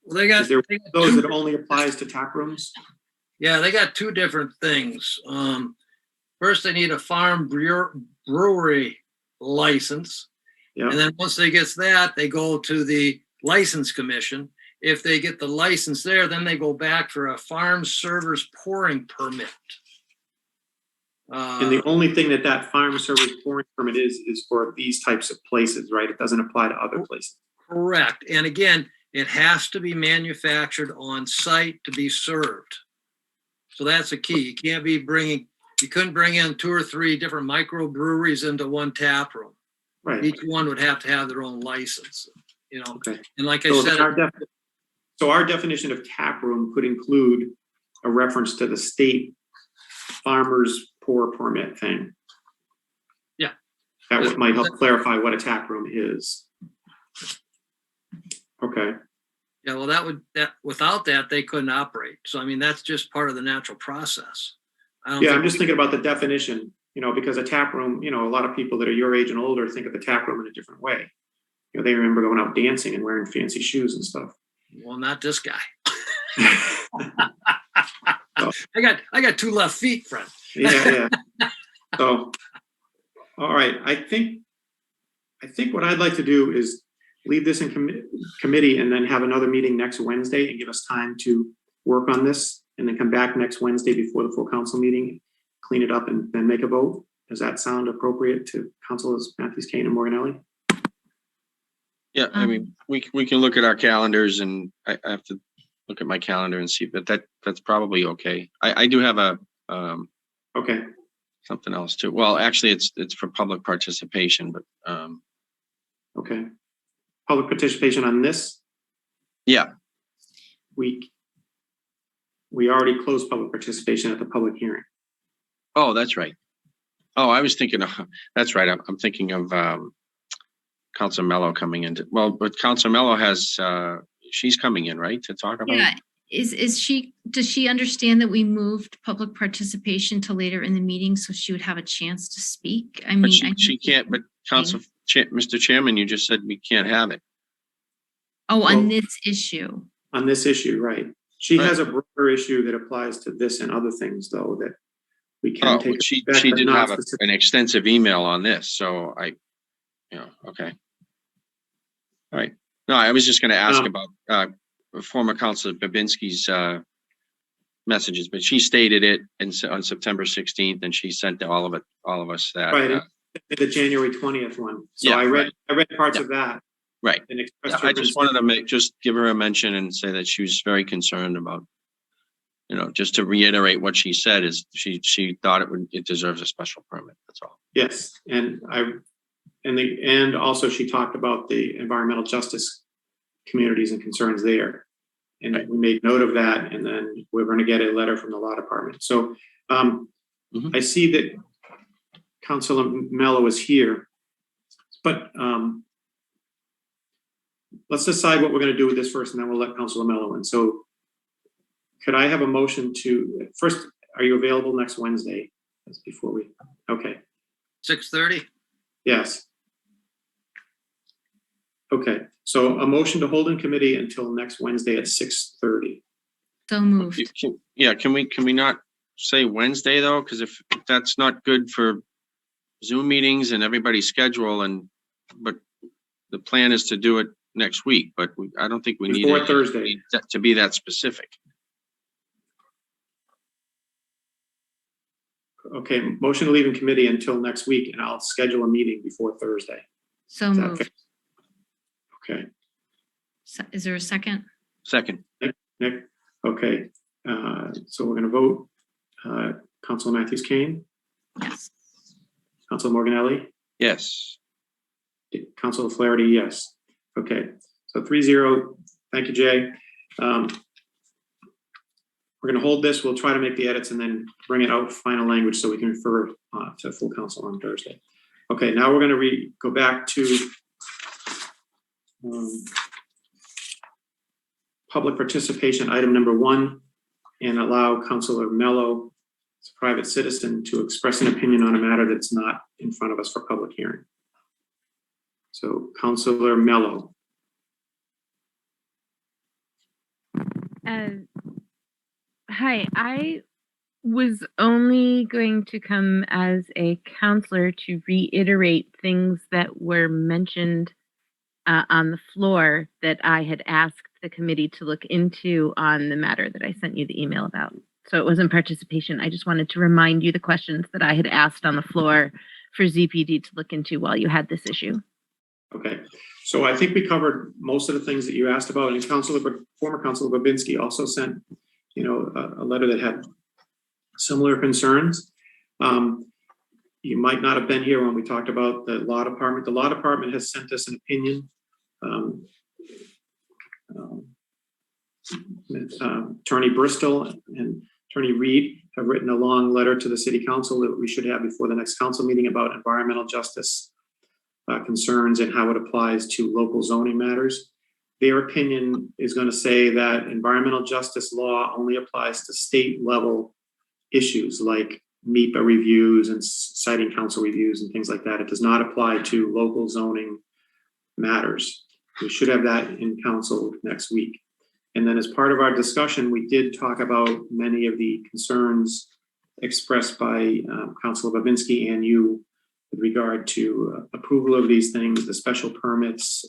Well, they got those that only applies to tap rooms? Yeah, they got two different things. First, they need a farm brewery license. Yeah. And then once they get that, they go to the license commission. If they get the license there, then they go back for a farm servers pouring permit. And the only thing that farm service pouring permit is for these types of places, right? It doesn't apply to other places. Correct. And again, it has to be manufactured on site to be served. So that's a key. You couldn't bring in 2 or 3 different microbreweries into one tap room. Right. Each one would have to have their own license, Okay. And like I So said, our definition of tap room could include a reference to the state farmers pour permit thing. Yeah. That might help clarify what a tap room is. Okay. yeah, well, without that, they couldn't operate. So, I mean, that's just part of the natural process. I'm just thinking about the definition, because a tap room, a lot of people that are your age and older think of the tap room in a different way. They remember going out dancing and wearing fancy shoes and stuff. Well, not this guy. I got 2 left feet, friend. Yeah. So, all right. I think what I'd like to do is leave this in committee and then have another meeting next Wednesday and give us time to work on this and then come back next Wednesday before the full council meeting, clean it up and then make a vote. Does that sound appropriate to Councilors Matthews, Kane, and Morganelli? Yeah, I mean, we can look at our calendars, and I have to look at my calendar and see, but that's probably okay. I do have Okay. something else too. Well, actually, it's for public participation, but Okay. Public participation on this yeah. week. We already closed public participation at the public hearing. Oh, that's right. Oh, I was thinking of, that's right. I'm thinking of Councilor Mello coming in. But Councilor Mello has, she's coming in, right, to talk about? Yeah, does she understand that we moved public participation to later in the meeting so she would have a chance to speak? I But mean, she can't, but Mr. Chairman, you just said we can't have it. Oh, on this issue. On this issue, right. She Right. has a broader issue that applies to this and other things, though, that we can Oh, take. but she back, but did not have specific. an extensive email on this, so okay. All right. No, I was just going to ask about former Councilor Babinski's messages, but she stated it on September 16th, and she sent to all of us that. Right, the January 20th one. So Yeah, I read parts Yeah. of that. Right. And Yeah, expressed her I just concern. wanted to just give her a mention and say that she was very concerned about, just to reiterate what she said is she thought it deserves a special permit. That's all. Yes, and also she talked about the environmental justice communities and concerns there. And Right. we made note of that, and then we're going to get a letter from the law department. So Mhm. I see that Councilor Mello is here, but let's decide what we're going to do with this first, and then we'll let Councilor Mello in. So could I have a motion first, are you available next Wednesday? That's before okay. 6:30. Yes. Okay, so a motion to hold in committee until next Wednesday at 6:30. So moved. Can we not say Wednesday though? Because if that's not good for Zoom meetings and everybody's schedule, but the plan is to do it next week, but I don't think we need Before Thursday. to be that specific. Okay, motion to leave in committee until next week, and I'll schedule a meeting before Thursday. So Is that moved. fair? Okay, Is there a second? Second. Nick, okay, so we're gonna vote. Councilor Matthews Kane, Yes. Councilor Morganelli, Yes. Councilor Flaherty, yes. Okay, so 3-0. Thank you, Jay. We're going to hold this. We'll try to make the edits and then bring it out final language so we can refer to full council on Thursday. Okay, now we're going to go back to public participation, item number 1, and allow Councilor Mello, as a private citizen, to express an opinion on a matter that's not in front of us for public hearing. So, Councilor Mello. Hi, I was only going to come as a counselor to reiterate things that were mentioned on the floor that I had asked the committee to look into on the matter that I sent you the email about. So it wasn't participation. I just wanted to remind you the questions that I had asked on the floor for ZPD to look into while you had this issue. Okay, so I think we covered most of the things that you asked about, and former Councilor Babinski also sent, a letter that had similar concerns. You might not have been here when we talked about the law department. The law department has sent us an opinion. Attorney Bristol and Attorney Reed have written a long letter to the City Council that we should have before the next council meeting about environmental justice concerns and how it applies to local zoning matters. Their opinion is going to say that environmental justice law only applies to state level issues like MEPA reviews and siting council reviews and things like that. It does not apply to local zoning matters. We should have that in council next week. And then as part of our discussion, we did talk about many of the concerns expressed by Councilor Babinski and you with regard to approval of these things, the special permits,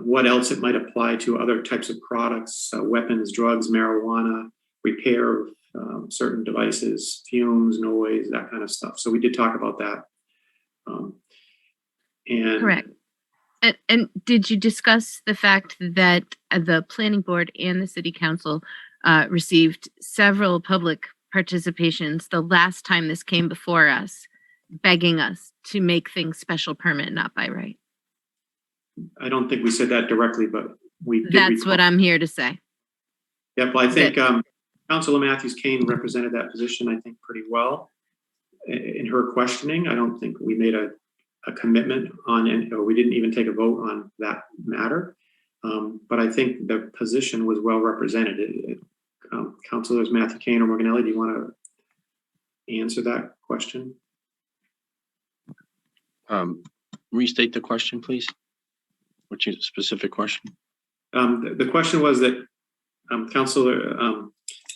what else it might apply to other types of products, weapons, drugs, marijuana, repair of certain devices, fumes, noise, that kind of stuff. So we did talk about that. And correct. And did you discuss the fact that the planning board and the city council received several public participations the last time this came before us, begging us to make things special permit, not by right? I don't think we said that directly, but we did. That's what I'm here to say. Yep, well, I think Councilor Matthews Kane represented that position, I think, pretty well in her questioning. I don't think we made a commitment on it, or we didn't even take a vote on that matter. But I think the position was well represented. Councilors Matthew Kane or Morganelli, do you want to answer that question? Restate the question, please. What's your specific question? The question was that Councilor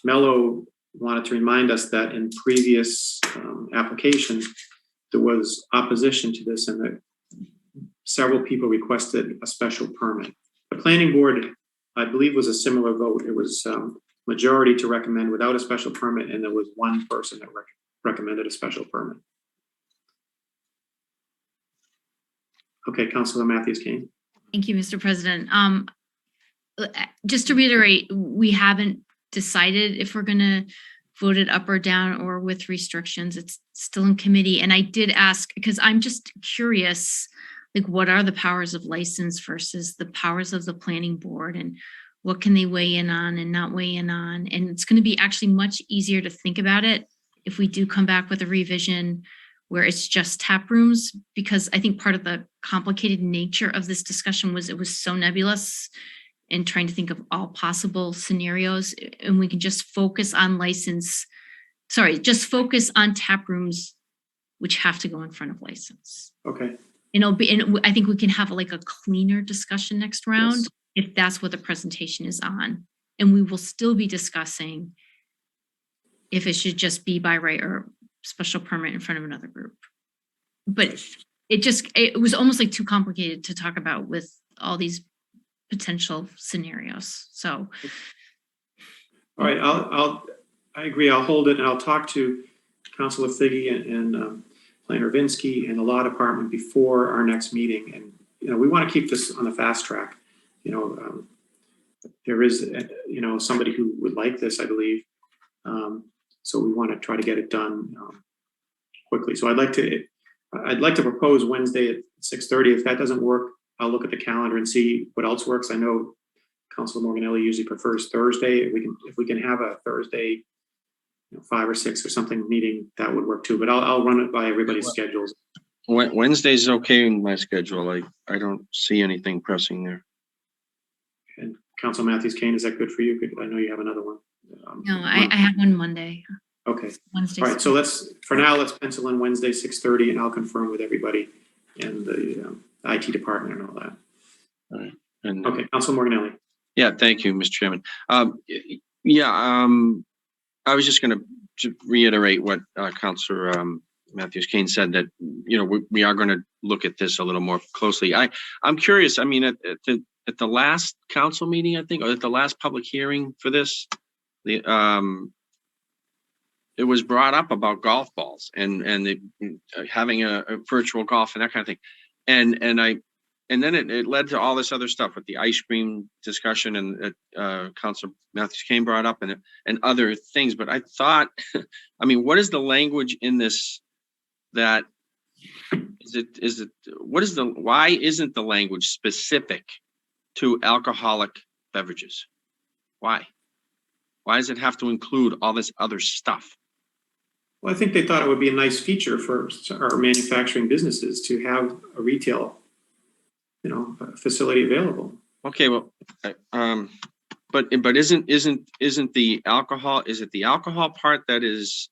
Mello wanted to remind us that in previous applications, there was opposition to this and that several people requested a special permit. The planning board, I believe, was a similar vote. It was majority to recommend without a special permit, and there was one person that recommended a special permit. Okay, Councilor Matthews Kane. Thank you, Mr. President. Just to reiterate, we haven't decided if we're going to vote it up or down or with restrictions. It's still in committee. And I did ask, because I'm just curious, like, what are the powers of license versus the powers of the planning board, and what can they weigh in on and not weigh in on? And it's going to be actually much easier to think about it if we do come back with a revision where it's just tap rooms, because I think part of the complicated nature of this discussion was it was so nebulous and trying to think of all possible scenarios, and we can just focus on just focus on tap rooms, which have to go in front of license. Okay. And I think we can have like a cleaner discussion next round, Yes. if that's what the presentation is on. And we will still be discussing if it should just be by right or special permit in front of another group. But it was almost like too complicated to talk about with all these potential scenarios. So. All right, I agree. I'll hold it and I'll talk to Councilor Figge and Planner Vinsky and the law department before our next meeting. And, we want to keep this on the fast track. There is, somebody who would like this, I believe. So we want to try to get it done quickly. So I'd like to I'd like to propose Wednesday at 6:30. If that doesn't work, I'll look at the calendar and see what else works. I know Councilor Morganelli usually prefers Thursday. If we can have a Thursday, 5 or 6 or something meeting, that would work too. But I'll run it by everybody's schedules. Wednesday's okay in my schedule. I don't see anything pressing there. And Council Matthews Kane, is that good for you? I know you have another one. No, I have one Monday. Okay. Wednesday. All right. So let's pencil in Wednesday 6:30, and I'll confirm with everybody and the IT department and all that. All right. And Okay, Council Morganelli. yeah, thank you, Mr. Chairman. I was just going to reiterate what Councilor Matthews Kane said, that we are going to look at this a little more closely. I'm curious. I mean, at the last council meeting, I think, or at the last public hearing for this, it was brought up about golf balls and having a virtual golf and that kind of thing, and then it led to all this other stuff with the ice cream discussion and Councilor Matthews Kane brought up and other things. But I thought, I mean, what is the language in this that why isn't the language specific to alcoholic beverages? Why does it have to include all this other stuff? Well, I think they thought it would be a nice feature for our manufacturing businesses to have a retail, facility available. Okay, well, but isn't the alcohol? Is it the alcohol part that is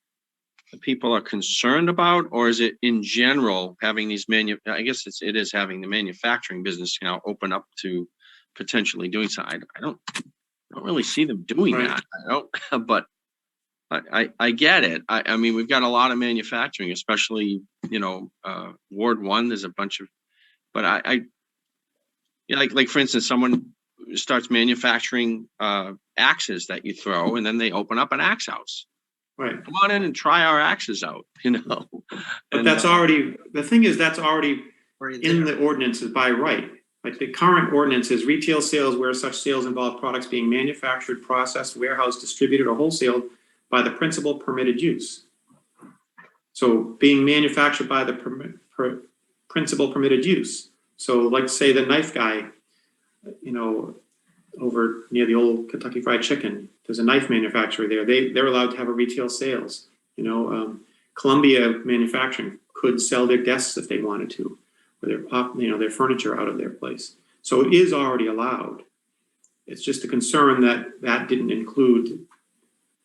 the people are concerned about, or is it in general having these I guess it is having the manufacturing business open up to potentially doing so. I don't really see them doing Right. that. I don't, but I get it. I mean, we've got a lot of manufacturing, especially Ward 1. There's a bunch of, but like for instance, someone starts manufacturing axes that you throw, and then they open up an axe house. Right. Come on in and try our axes out. But And, that's already, the thing is, that's already Already in there. the ordinances by right. Like the current ordinance is retail sales where such sales involve products being manufactured, processed, warehoused, distributed, or wholesaled by the principal permitted use. So being manufactured by the principal permitted use. So like say the knife guy, over near the old Kentucky Fried Chicken, there's a knife manufacturer there. They're allowed to have a retail sales. Columbia Manufacturing could sell their desks if they wanted to, or their furniture out of their place. So it is already allowed. It's just a concern that didn't include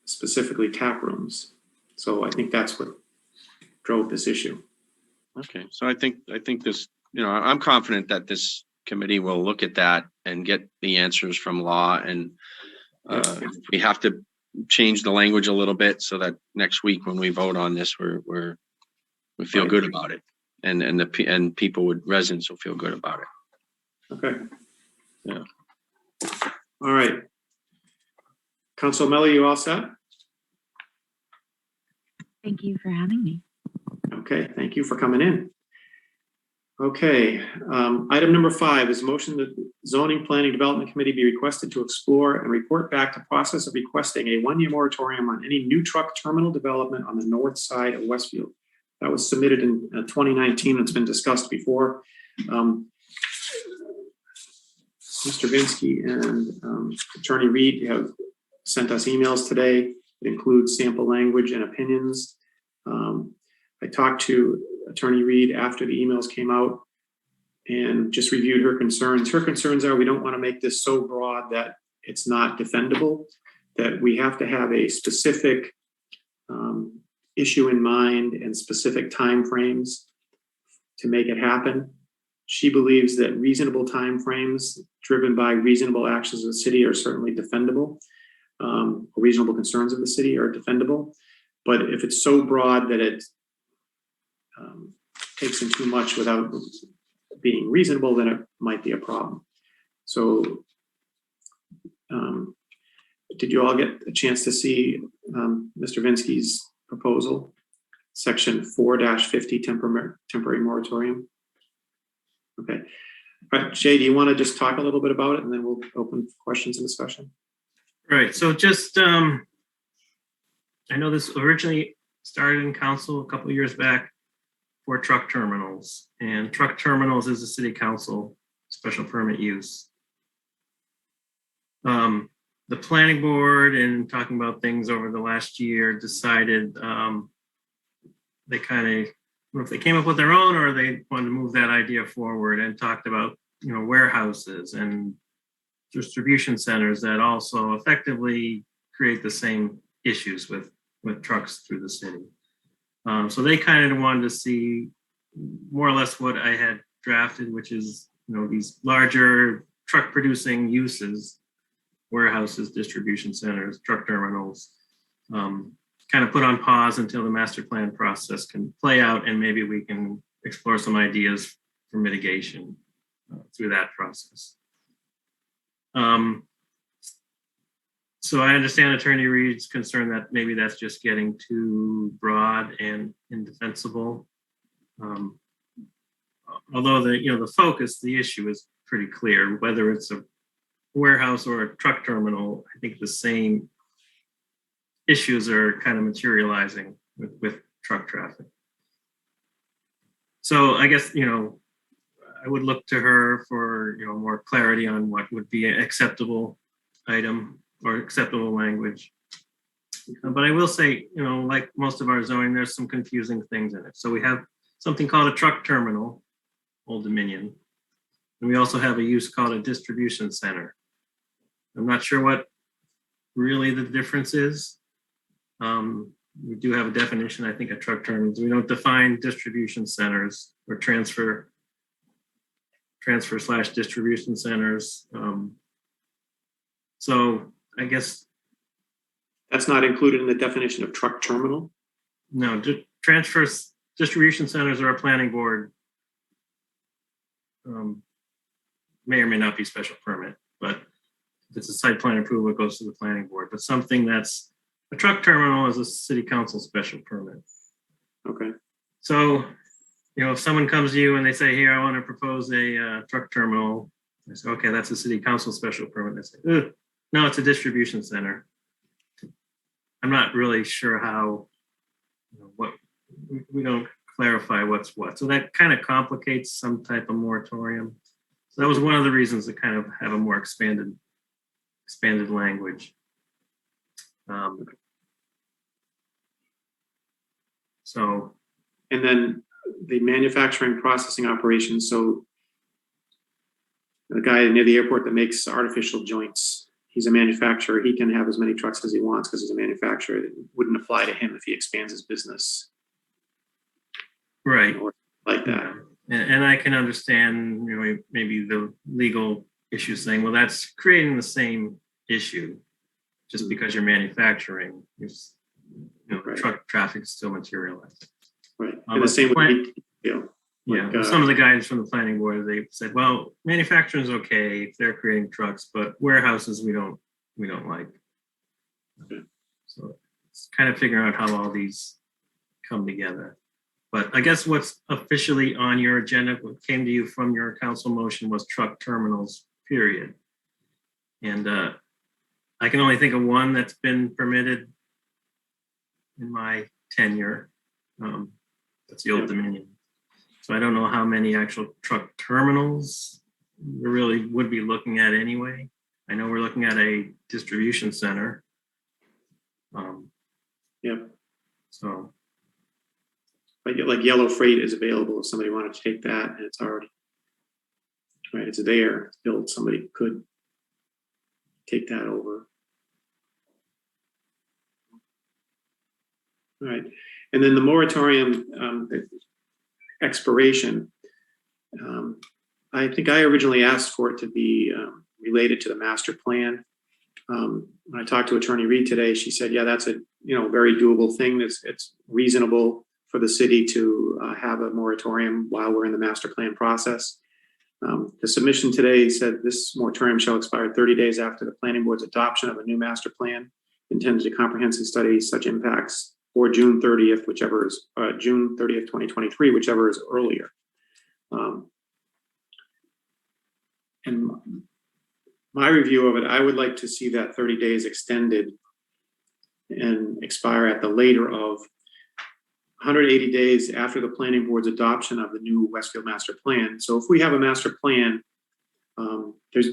specifically tap rooms. So I think that's what drove this issue. okay, so I think this, I'm confident that this committee will look at that and get the answers from law, and if we have to change the language a little bit so that next week when we vote on this, we feel Right. good about it, and residents will feel good about it. Okay. Yeah. All right. Council Mello, you all set? Thank you for having me. Okay, thank you for coming in. Okay, item number 5 is motion that Zoning Planning Development Committee be requested to explore and report back to process of requesting a 1-year moratorium on any new truck terminal development on the north side of Westfield. That was submitted in 2019. It's been discussed before. Mr. Vinsky and Attorney Reed have sent us emails today. It includes sample language and opinions. I talked to Attorney Reed after the emails came out and just reviewed her concerns. Her concerns are we don't want to make this so broad that it's not defendable, that we have to have a specific issue in mind and specific timeframes to make it happen. She believes that reasonable timeframes driven by reasonable actions of the city are certainly defendable. Reasonable concerns of the city are defendable. But if it's so broad that it takes in too much without being reasonable, then it might be a problem. So did you all get a chance to see Mr. Vinsky's proposal, section 4-50 temporary moratorium? Okay. All right, Jay, do you want to just talk a little bit about it and then we'll open for questions and discussion? Right, so just, I know this originally started in council a couple of years back for truck terminals, and truck terminals is a city council special permit use. The planning board, in talking about things over the last year, decided they kind of, if they came up with their own or they wanted to move that idea forward, and talked about, you know, warehouses and distribution centers that also effectively create the same issues with trucks through the city. So they kind of wanted to see more or less what I had drafted, which is, you know, these larger truck producing uses, warehouses, distribution centers, truck terminals, kind of put on pause until the master plan process can play out, and maybe we can explore some ideas for mitigation through that process. So I understand Attorney Reed's concern that maybe that's just getting too broad and indefensible. Although the focus, the ip is pretty clear, whether it's a warehouse or a truck terminal. I think the same issues are kind of materializing with truck traffic. So I guess, I would look to her for, more clarity on what would be an acceptable item or acceptable language. But I will say, like most of our zoning, there's some confusing things in it. So we have something called a truck terminal, Old Dominion. And we also have a use called a distribution center. I'm not sure what really the difference is. We do have a definition, I think, of truck terminals. We don't define distribution centers or transfer/distribution centers. So I guess That's not included in the definition of truck terminal? no, distribution centers are a planning board. May or may not be special permit, but if it's a site plan approval, it goes to the planning board. But something that's a truck terminal is a city council special permit. Okay. So, if someone comes to you and they say, here, I want to propose a truck terminal, I say, okay, that's a city council special permit. They say, no, it's a distribution center. I'm not really sure how, we don't clarify what's what. So that kind of complicates some type of moratorium. So that was one of the reasons to kind of have a more expanded language. And then the manufacturing processing operations. So the guy near the airport that makes artificial joints, he's a manufacturer. He can have as many trucks as he wants because he's a manufacturer. It wouldn't apply to him if he expands his business. Right. Or like that. And I can understand, maybe the legal issue saying, well, that's creating the same issue just because you're manufacturing. Right. Truck traffic is still materialized. Right. And the same with some of the guidance from the planning board, they said, well, manufacturing is okay if they're creating trucks, but warehouses we don't like. Okay. So it's kind of figuring out how all these come together. But I guess what's officially on your agenda, what came to you from your council motion, was truck terminals, period. And I can only think of one that's been permitted in my tenure. That's the Old Dominion. So I don't know how many actual truck terminals we really would be looking at anyway. I know we're looking at a distribution center. So. Like yellow freight is available if somebody wanted to take that, and it's already, right, it's there, it's built, somebody could take that over. All right, and then the moratorium expiration, I think I originally asked for it to be related to the master plan. When I talked to Attorney Reed today, she said, yeah, that's a very doable thing. It's reasonable for the city to have a moratorium while we're in the master plan process. The submission today said this moratorium shall expire 30 days after the planning board's adoption of a new master plan intended to comprehensively study such impacts, or June 30th, whichever is June 30th, 2023, whichever is earlier. And my review of it, I would like to see that 30 days extended and expire at the later of 180 days after the planning board's adoption of the new Westfield master plan. So if we have a master plan,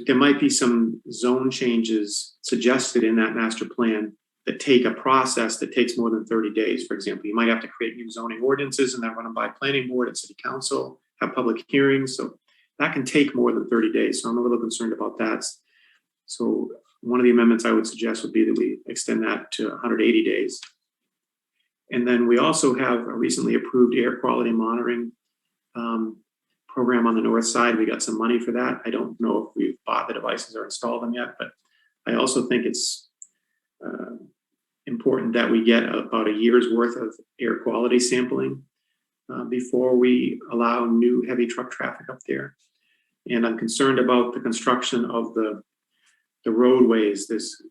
there might be some zone changes suggested in that master plan that take a process that takes more than 30 days. For example, you might have to create new zoning ordinances and then run them by planning board and city council, have public hearings. So that can take more than 30 days. So I'm a little concerned about that. So one of the amendments I would suggest would be that we extend that to 180 days. And then we also have a recently approved air quality monitoring program on the north side. We got some money for that. I don't know if we've bought the devices or installed them yet, but I also think it's important that we get about a year's worth of air quality sampling before we allow new heavy truck traffic up there. And I'm concerned about the construction of the roadways, this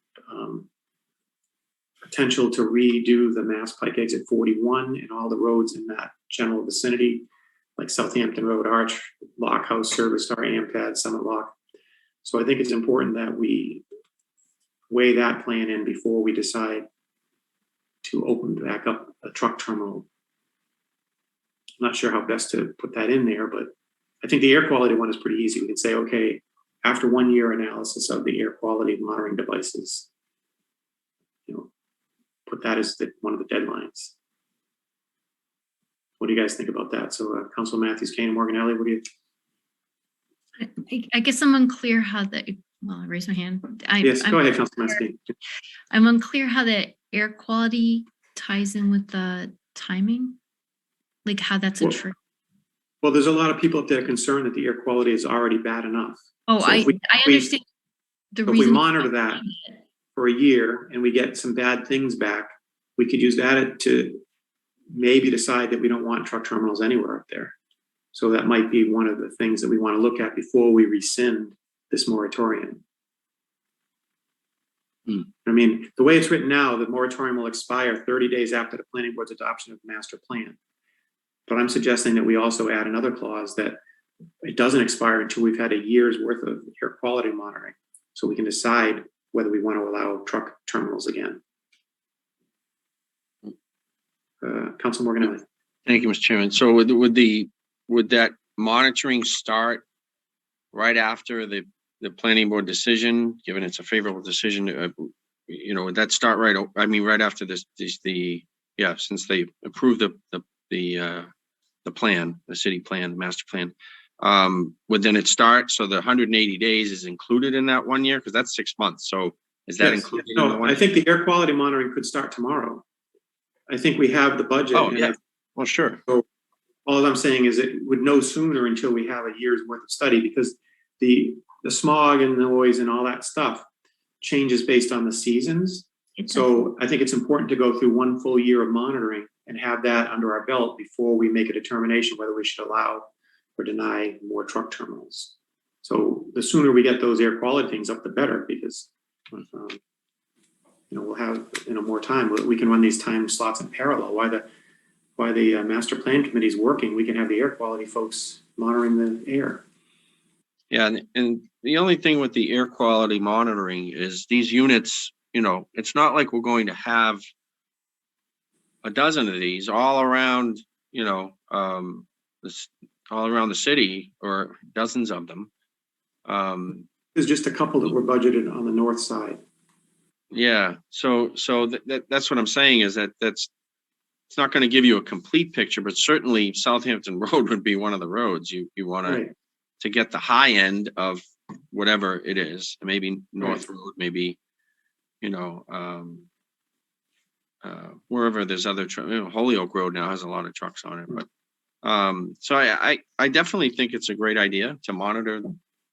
potential to redo the Mass Pike exit 41 and all the roads in that general vicinity, like Southampton Road Arch, Lock House, Service Star, Ampad, Summit Lock. So I think it's important that we weigh that plan in before we decide to open back up a truck terminal. I'm not sure how best to put that in there, but I think the air quality one is pretty easy. We can say, okay, after 1 year analysis of the air quality monitoring devices, put that as one of the deadlines. What do you guys think about that? So Council Matthews, Kane, and Morganelli, what do you? I guess I'm unclear how the, well, I raised my hand. Yes, go ahead, Council Matthews. I'm unclear how the air quality ties in with the timing, like how that's a trick. Well, there's a lot of people up there concerned that the air quality is already bad enough. Oh, So I understand the if we reason. monitor that for a year and we get some bad things back, we could use that to maybe decide that we don't want truck terminals anywhere up there. So that might be one of the things that we want to look at before we rescind this moratorium. I mean, the way it's written now, the moratorium will expire 30 days after the planning board's adoption of the master plan. But I'm suggesting that we also add another clause that it doesn't expire until we've had a year's worth of air quality monitoring. So we can decide whether we want to allow truck terminals again. Council Morganelli. Thank you, Mr. Chairman. So would that monitoring start right after the planning board decision, given it's a favorable decision? Would that start right after this? Since they approved the plan, the city plan, the master plan, would then it start? So the 180 days is included in that 1 year, because that's 6 months. So is that included? In the 1 year? I think the air quality monitoring could start tomorrow. I think we have the budget. Oh, yeah. Well, sure. So all I'm saying is it would no sooner until we have a year's worth of study, because the smog and noise and all that stuff changes based on the seasons. So I think it's important to go through 1 full year of monitoring and have that under our belt before we make a determination whether we should allow or deny more truck terminals. So the sooner we get those air quality things up, the better, because we'll have more time. We can run these time slots in parallel. While the master plan committee is working, we can have the air quality folks monitoring the air. Yeah, and the only thing with the air quality monitoring is these units, it's not like we're going to have a dozen of these all around, all around the city, or dozens of them. There's just a couple that were budgeted on the north side. Yeah, so that's what I'm saying, is it's not going to give you a complete picture, but certainly Southampton Road would be one of the roads you want to get the high end of whatever it is. Maybe North Road, maybe wherever there's other Holyoke Road now has a lot of trucks on it, but so I definitely think it's a great idea to monitor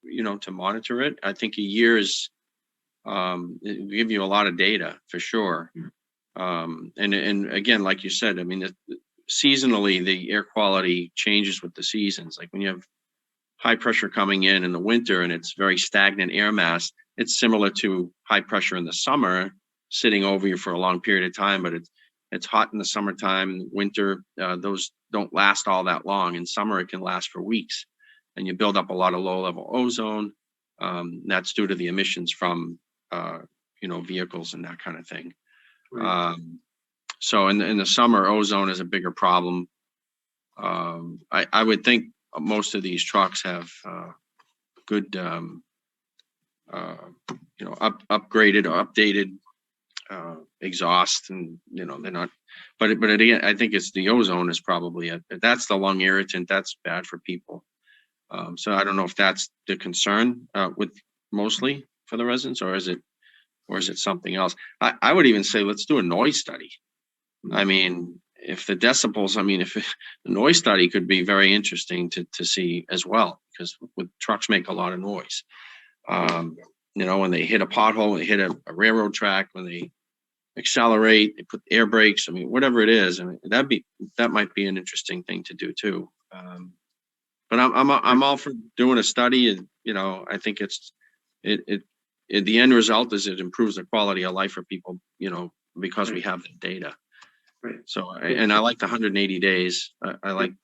it. I think a year is it will give you a lot of data for sure. And again, like you said, I mean, seasonally the air quality changes with the seasons. Like when you have high pressure coming in the winter and it's very stagnant air mass, it's similar to high pressure in the summer sitting over you for a long period of time, but it's hot in the summertime. Winter, those don't last all that long. In summer, it can last for weeks, and you build up a lot of low level ozone. That's due to the emissions from vehicles and that kind of thing. So in the summer, ozone is a bigger problem. I would think most of these trucks have good, upgraded or updated exhaust, and they're not. But again, I think it's the ozone is probably that's the lung irritant. That's bad for people. So I don't know if that's the concern with mostly for the residents, or is it something else? I would even say let's do a noise study. I mean, if the decibels, the noise study could be very interesting to see as well, because with trucks make a lot of noise. When they hit a pothole, when they hit a railroad track, when they accelerate, they put air brakes. Whatever it is, that might be an interesting thing to do too. But I'm all for doing a study, and I think the end result is it improves the quality of life for people, because we have the data. Right. So, and I like the 180 days. I like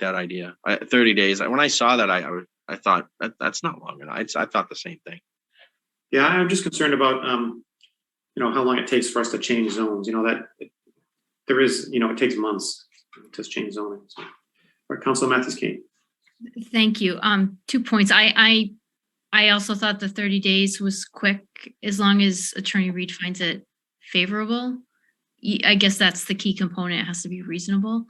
that idea. 30 days. When I saw that, I thought that's not long enough. I thought the same thing. Yeah, I'm just concerned about, how long it takes for us to change zones. That there is, it takes months to change zoning. So, all right, Councilor Matthews-Kane. Thank you. 2 points. I also thought the 30 days was quick, as long as Attorney Reed finds it favorable. I guess that's the key component. It has to be reasonable.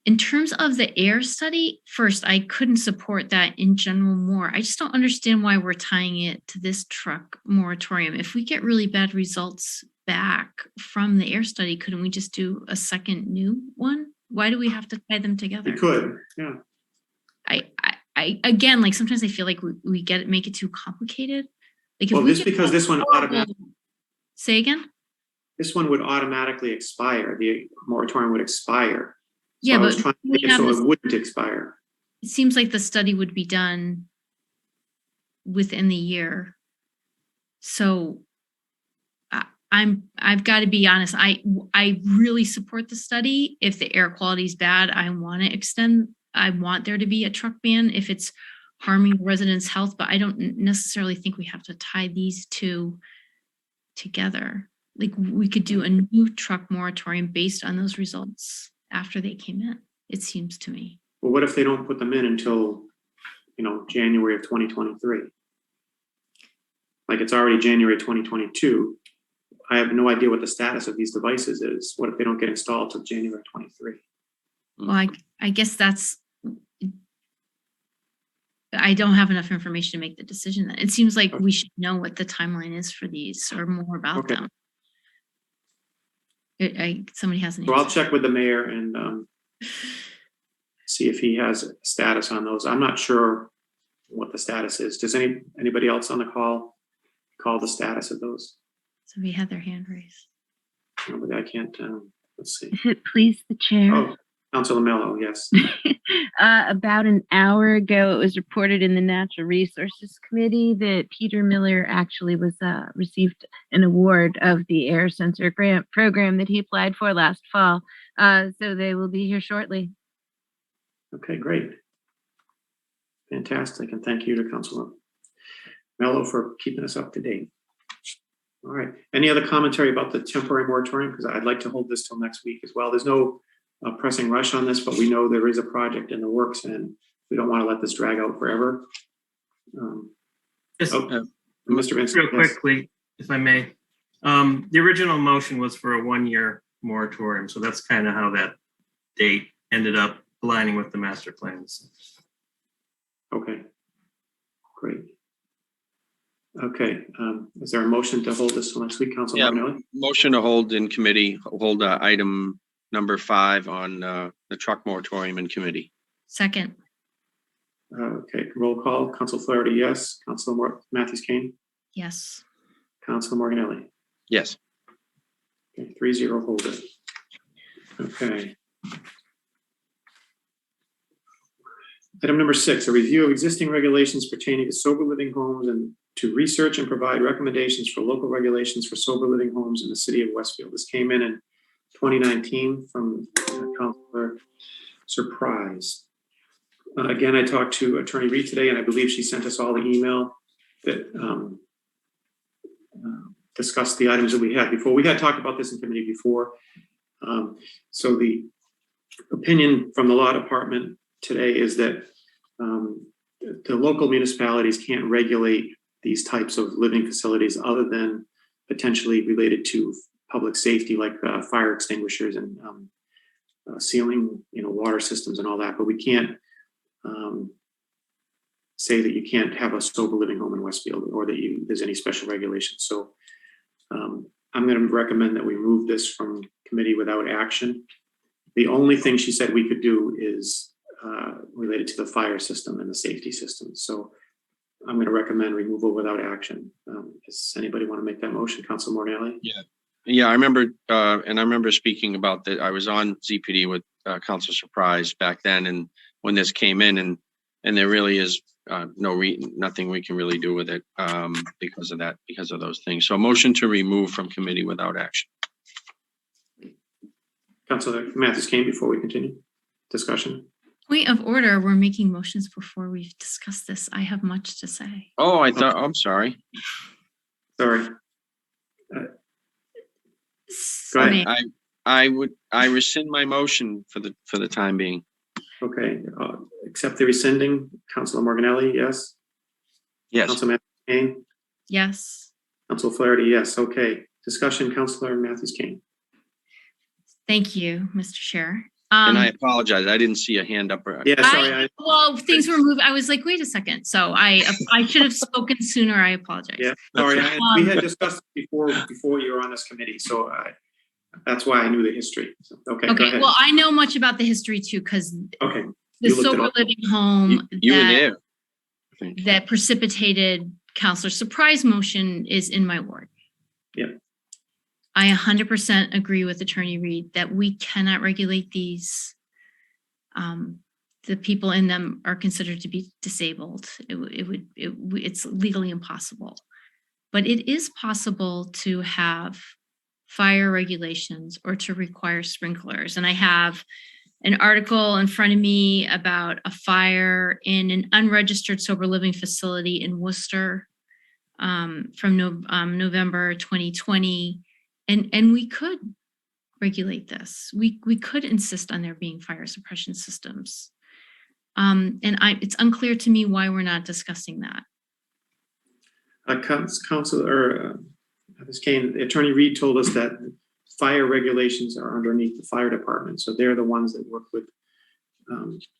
In terms of the air study, first, I couldn't support that in general more. I just don't understand why we're tying it to this truck moratorium. If we get really bad results back from the air study, couldn't we just do a second new one? Why do we have to tie them together? We could, yeah. I again, like, sometimes I feel like we make it too complicated. Like, Well, just because this one say again? This one would automatically expire. The moratorium would expire. So Yeah, I was but trying to make it so it wouldn't expire. it seems like the study would be done within the year. So I've got to be honest. I really support the study. If the air quality is bad, I want to extend. I want there to be a truck ban if it's harming residents' health, but I don't necessarily think we have to tie these two together. Like, we could do a new truck moratorium based on those results after they came in, it seems to me. Well, what if they don't put them in until, January of 2023? Like, it's already January 2022. I have no idea what the status of these devices is. What if they don't get installed till January 23? Well, I guess I don't have enough information to make the decision then. It seems like we should know what the timeline is for these, or more about them. Somebody has an So I'll answer. check with the mayor and see if he has a status on those. I'm not sure what the status is. Does anybody else on the call the status of those? Somebody had their hand raised. Nobody. I can't. Let's see. Is it please the chair? Oh, Councilor Mello, yes. About an hour ago, it was reported in the Natural Resources Committee that Peter Miller actually received an award of the air sensor grant program that he applied for last fall. So they will be here shortly. Okay, great. Fantastic. And thank you to Councilor Mello for keeping us up to date. All right. Any other commentary about the temporary moratorium? Because I'd like to hold this till next week as well. There's no pressing rush on this, but we know there is a project in the works and we don't want to let this drag out forever. Mr. Vincent. Real quickly, if I may. The original motion was for a 1-year moratorium. So that's kind of how that date ended up aligning with the master plans. Okay, great. Okay, is there a motion to hold this till next week, Councilor Martinelli? Motion to hold in committee, hold item number 5 on the truck moratorium in committee. Second. Okay, roll call. Councilor Flaherty, yes. Councilor Matthews-Kane? Yes. Councilor Morganelli? Yes. Okay, 3-0, hold it. Okay. Item number 6, a review of existing regulations pertaining to sober living homes and to research and provide recommendations for local regulations for sober living homes in the city of Westfield. This came in 2019 from Councilor Surprise. Again, I talked to Attorney Reed today, and I believe she sent us all the email that discussed the items that we had before. We had talked about this in committee before. So the opinion from the law department today is that the local municipalities can't regulate these types of living facilities other than potentially related to public safety, like fire extinguishers and sealing, water systems and all that. But we can't say that you can't have a sober living home in Westfield, or that there's any special regulations. So I'm going to recommend that we move this from committee without action. The only thing she said we could do is related to the fire system and the safety system. So I'm going to recommend removal without action. Does anybody want to make that motion? Council Mornelli? Yeah, I remember, and I remember speaking about that. I was on ZPD with Council Surprise back then, and when this came in, and there really is nothing we can really do with it because of those things. So motion to remove from committee without action. Councilor Matthews Kane, before we continue discussion. Point of order, we're making motions before we've discussed this. I have much to say. Oh, I'm sorry. Sorry. Go ahead. I rescind my motion for the time being. Okay. Accept the rescinding. Councilor Morganelli, yes. Yes. Councilor Matthews Kane. Yes. Councilor Flaherty, yes. Okay. Discussion, Councilor Matthews Kane. Thank you, Mr. Chair. And I apologize. I didn't see a hand up. Yeah, sorry. Well, things were moved. I was like, wait a second. So I should have spoken sooner. I apologize. Yeah, sorry. We had discussed it before you were on this committee, so that's why I knew the history. So, okay, go ahead. Well, I know much about the history too, because okay, the sober living home you were there, I think. that precipitated Councilor Surprise motion is in my ward. Yeah. I 100% agree with Attorney Reed that we cannot regulate these. The people in them are considered to be disabled. It's legally impossible. But it is possible to have fire regulations or to require sprinklers. And I have an article in front of me about a fire in an unregistered sober living facility in Worcester from November 2020. And we could regulate this. We could insist on there being fire suppression systems. It's unclear to me why we're not discussing that. Councilor Ms. Kane, Attorney Reed told us that fire regulations are underneath the fire department. So they're the ones that work with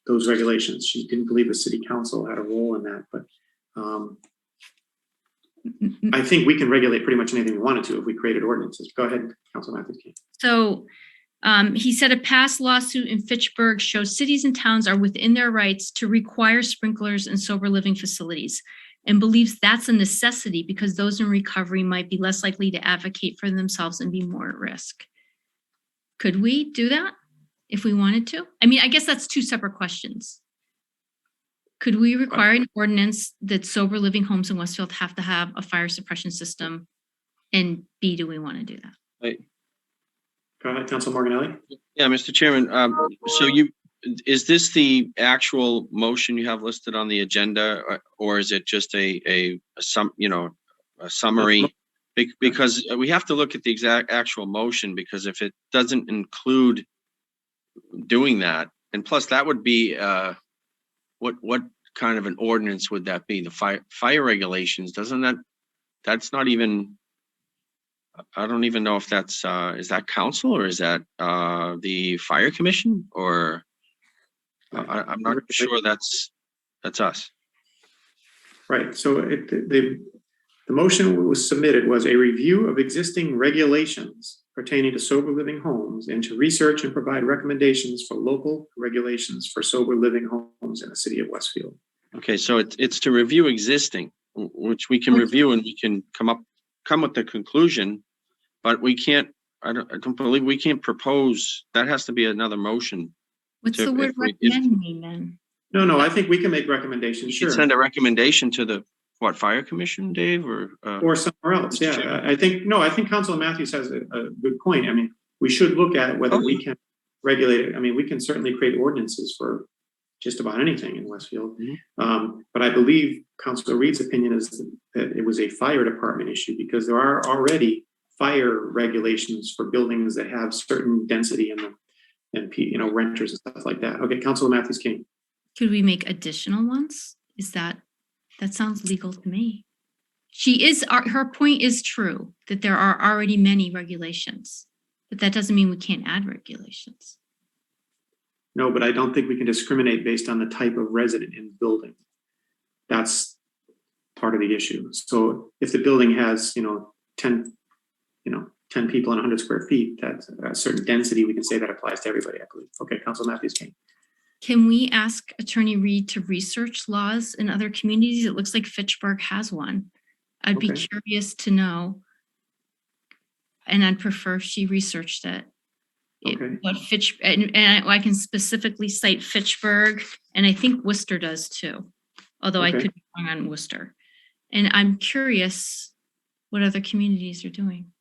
those regulations. She didn't believe the city council had a role in that, but I think we can regulate pretty much anything we wanted to if we created ordinances. Go ahead, Councilor Matthews Kane. So he said a past lawsuit in Fitchburg shows cities and towns are within their rights to require sprinklers in sober living facilities, and believes that's a necessity because those in recovery might be less likely to advocate for themselves and be more at risk. Could we do that if we wanted to? I mean, I guess that's two separate questions. Could we require an ordinance that sober living homes in Westfield have to have a fire suppression system? And B, do we want to do that? Go ahead, Councilor Morganelli. Yeah, Mr. Chairman. So is this the actual motion you have listed on the agenda, or is it just a summary? Because we have to look at the exact actual motion, because if it doesn't include doing that, and plus that would be what kind of an ordinance would that be? The fire regulations, that's not even, I don't even know if that's is that council or is that the fire commission, or I'm not sure that's us. Right. So the motion was submitted was a review of existing regulations pertaining to sober living homes and to research and provide recommendations for local regulations for sober living homes in the city of Westfield. Okay, so it's to review existing, which we can review and we can come with the conclusion, but we can't. I don't believe we can't propose. That has to be another motion. What's the word recommend mean then? No, I think we can make recommendations. Sure. Send a recommendation to the fire commission, Dave, or somewhere else. Yeah, I think Councilor Matthews has a good point. I mean, we should look at whether we can regulate it. I mean, we can certainly create ordinances for just about anything in Westfield. Mm-hmm. But I believe Councilor Reed's opinion is that it was a fire department issue, because there are already fire regulations for buildings that have certain density in them and, you know, renters and stuff like that. Okay, Councilor Matthews King. Could we make additional ones? That sounds legal to me. Her point is true that there are already many regulations, but that doesn't mean we can't add regulations. No, but I don't think we can discriminate based on the type of resident in the building. That's part of the issue. So if the building has, 10 people and 100 square feet, that's a certain density, we can say that applies to everybody, I believe. Okay, Councilor Matthews King. Can we ask Attorney Reed to research laws in other communities? It looks like Fitchburg has one. I'd be Okay. curious to know, and I'd prefer if she researched it. Okay. I can specifically cite Fitchburg, and I think Worcester does too, although I Okay. could be wrong on Worcester. And I'm curious what other communities are doing.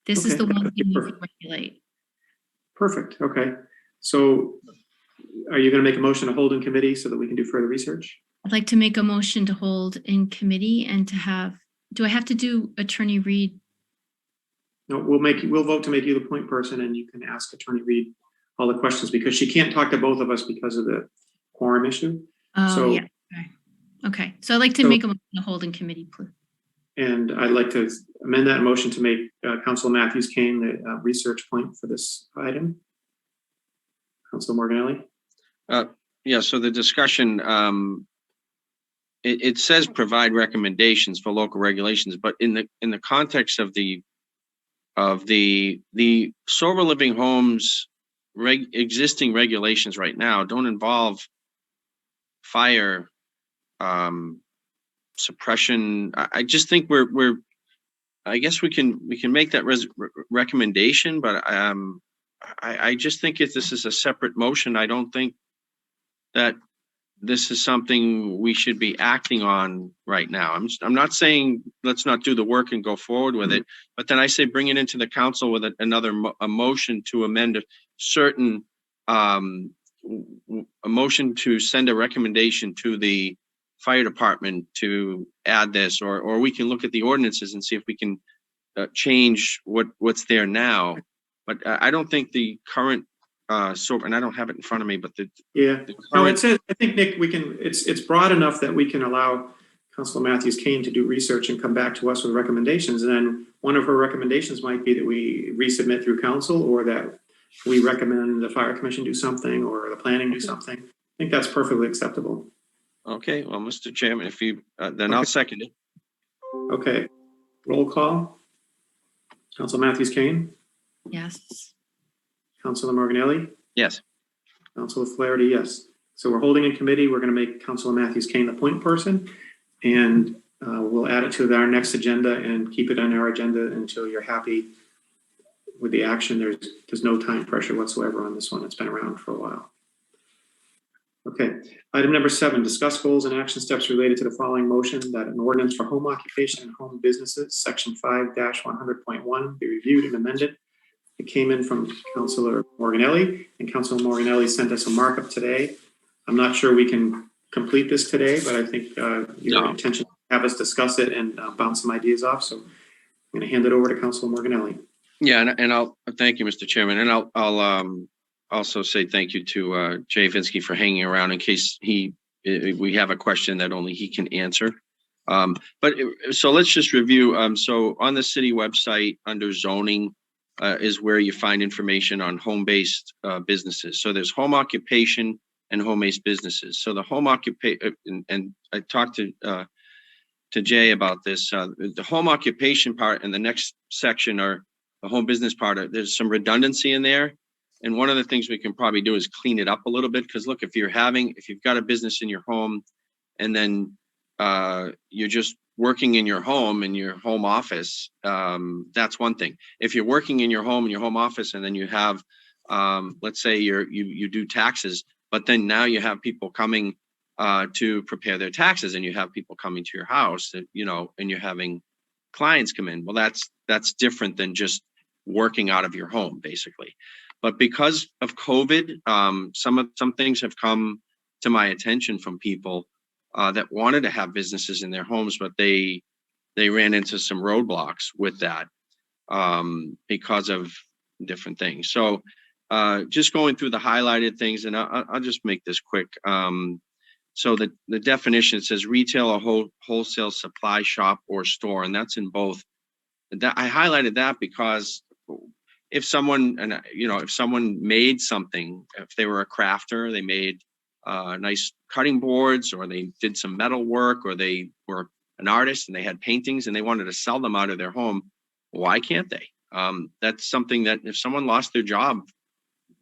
This is Okay, the that one would be thing we can perfect. regulate. Perfect, okay. So are you gonna make a motion to hold in committee so that we can do further research? I'd like to make a motion to hold in committee and to have, do I have to do Attorney Reed? No, we'll vote to make you the point person and you can ask Attorney Reed all the questions because she can't talk to both of us because of the quorum issue. Oh, So- yeah. Okay. So I'd like to So- make a motion to hold in committee, please. And I'd like to amend that motion to make Councilor Matthews Kane the research point for this item. Councilor Morganelli? Yeah, so the discussion, it says provide recommendations for local regulations, but in the context of the sober living homes existing regulations right now don't involve fire suppression. I just think I guess we can make that recommendation, but I just think if this is a separate motion, I don't think that this is something we should be acting on right now. I'm not saying let's not do the work and go forward with it, but then I say bring it into the council with another motion to amend a certain a motion to send a recommendation to the fire department to add this, or we can look at the ordinances and see if we can change what's there now. But I don't think the current and I don't have it in front of me, but Yeah, the no, current- it says, I think, Nick, it's broad enough that we can allow Councilor Matthews Kane to do research and come back to us with recommendations. And then one of her recommendations might be that we resubmit through council or that we recommend the fire commission do something or the planning do something. I think that's perfectly acceptable. Okay, well, Mr. Chairman, if you, then I'll second it. Okay, roll call. Councilor Matthews Kane, Yes. Councilor Morganelli, Yes. Councilor Flaherty, yes. So we're holding in committee. We're going to make Councilor Matthews Kane the point person, and we'll add it to our next agenda and keep it on our agenda until you're happy with the action. There's no time pressure whatsoever on this one. It's been around for a while. Okay, item number 7, discuss goals and action steps related to the following motion that an ordinance for home occupation and home businesses, section 5-100.1, be reviewed and amended. It came in from Councilor Morganelli, and Councilor Morganelli sent us a markup today. I'm not sure we can complete this today, but I think your No. intention to have us discuss it and bounce some ideas off. So I'm going to hand it over to Councilor Morganelli. Yeah, and I'll thank you, Mr. Chairman, and I'll also say thank you to Jay Vinsky for hanging around in case we have a question that only he can answer. So let's just review. So on the city website under zoning is where you find information on home-based businesses. So there's home occupation and home-based businesses. So the home occupation, and I talked to Jay about this. The home occupation part and the next section are the home business part. There's some redundancy in there. And one of the things we can probably do is clean it up a little bit. Because look, if you've got a business in your home and then you're just working in your home office, that's one thing. If you're working in your home office and then you have, let's say you do taxes, but then now you have people coming to prepare their taxes and you have people coming to your house, and you're having clients come in. Well, that's different than just working out of your home, basically. But because of COVID, some things have come to my attention from people that wanted to have businesses in their homes, but they ran into some roadblocks with that. because of different things. So just going through the highlighted things, and I'll just make this quick. So the definition, it says retail or wholesale supply shop or store, and that's in both. I highlighted that because if someone made something, if they were a crafter, they made nice cutting boards, or they did some metal work, or they were an artist and they had paintings and they wanted to sell them out of their home, why can't they? That's something that if someone lost their job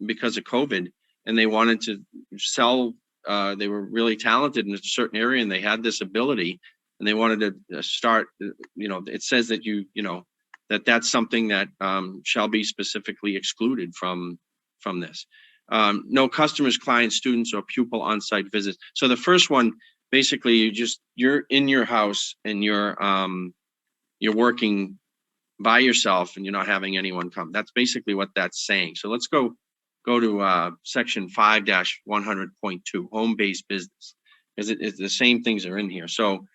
because of COVID and they wanted to sell, they were really talented in a certain area and they had this ability and they wanted to start, it says that that's something that shall be specifically excluded from this. No customers, clients, students, or pupil on-site visits. So the first one, basically, you're in your house and you're working by yourself and you're not having anyone come. That's basically what that's saying. So let's go to section 5-100.2, home-based business, because it's the same things are in here. So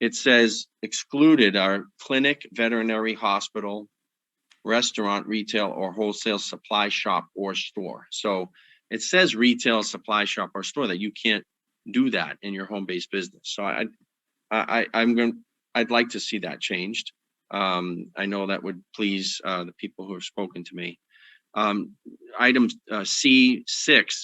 it says excluded are clinic, veterinary, hospital, restaurant, retail, or wholesale supply shop or store. So it says retail, supply shop, or store, that you can't do that in your home-based business. So I'd like to see that changed. I know that would please the people who have spoken to me. Item C6,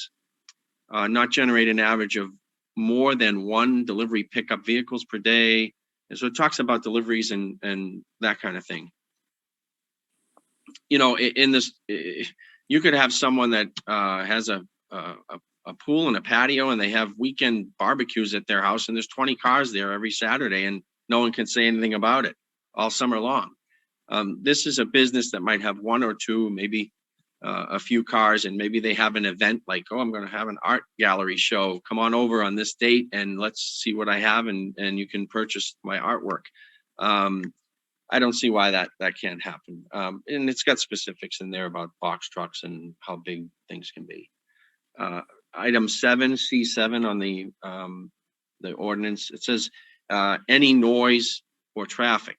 not generate an average of more than one delivery pickup vehicles per day. And so it talks about deliveries and that kind of thing. In this, you could have someone that has a pool and a patio and they have weekend barbecues at their house and there's 20 cars there every Saturday and no one can say anything about it all summer long. This is a business that might have one or two, maybe a few cars, and maybe they have an event like, I'm going to have an art gallery show. Come on over on this date and let's see what I have and you can purchase my artwork. I don't see why that can't happen. And it's got specifics in there about box trucks and how big things can be. Item 7, C7 on the ordinance, it says any noise or traffic.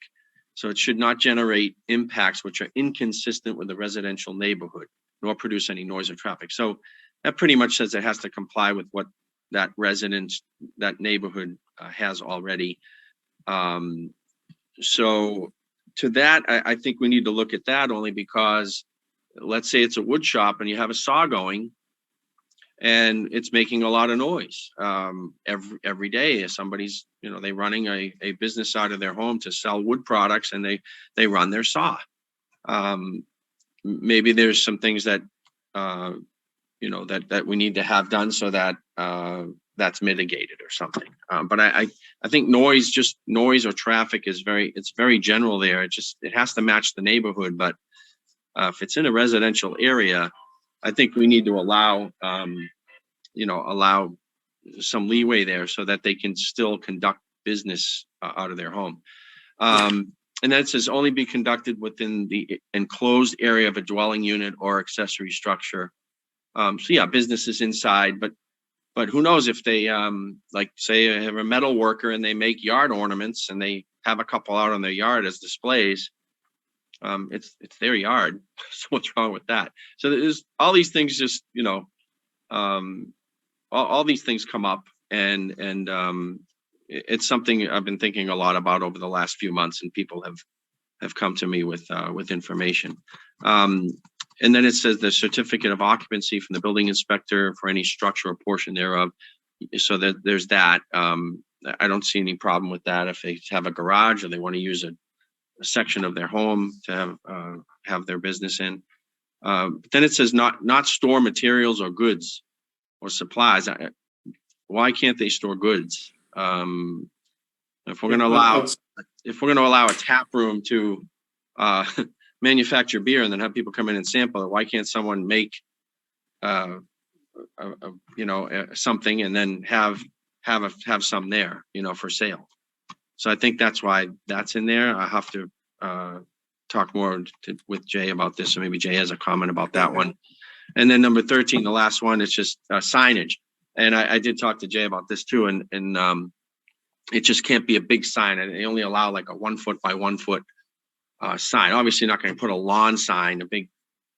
So it should not generate impacts which are inconsistent with the residential neighborhood, nor produce any noise or traffic. So that pretty much says it has to comply with what that that neighborhood has already. So to that, I think we need to look at that only because let's say it's a wood shop and you have a saw going and it's making a lot of noise every day. Somebody's, they running a business out of their home to sell wood products and they run their saw. Maybe there's some things that, that we need to have done so that that's mitigated or something. But I think noise or traffic is it's very general there. It has to match the neighborhood. But if it's in a residential area, I think we need to allow some leeway there so that they can still conduct business out of their home. And then it says only be conducted within the enclosed area of a dwelling unit or accessory structure. So yeah, business is inside, but who knows if they like say have a metal worker and they make yard ornaments and they have a couple out on their yard as displays. It's their yard. So what's wrong with that? So there's all these things just, all these things come up and it's something I've been thinking a lot about over the last few months and people have come to me with information. And then it says the certificate of occupancy from the building inspector for any structure or portion thereof. So that there's that. I don't see any problem with that. If they have a garage or they want to use a section of their home to have their business in. But then it says not store materials or goods or supplies. Why can't they store goods? If we're going to allow a tap room to manufacture beer and then have people come in and sample it, why can't someone make something and then have some there, for sale? So I think that's why that's in there. I have to talk more with Jay about this, so maybe Jay has a comment about that one. And then number 13, the last one, is just signage. And I did talk to Jay about this too, and it just can't be a big sign. And they only allow like a 1 foot by 1 foot sign. Obviously not going to put a lawn sign, a big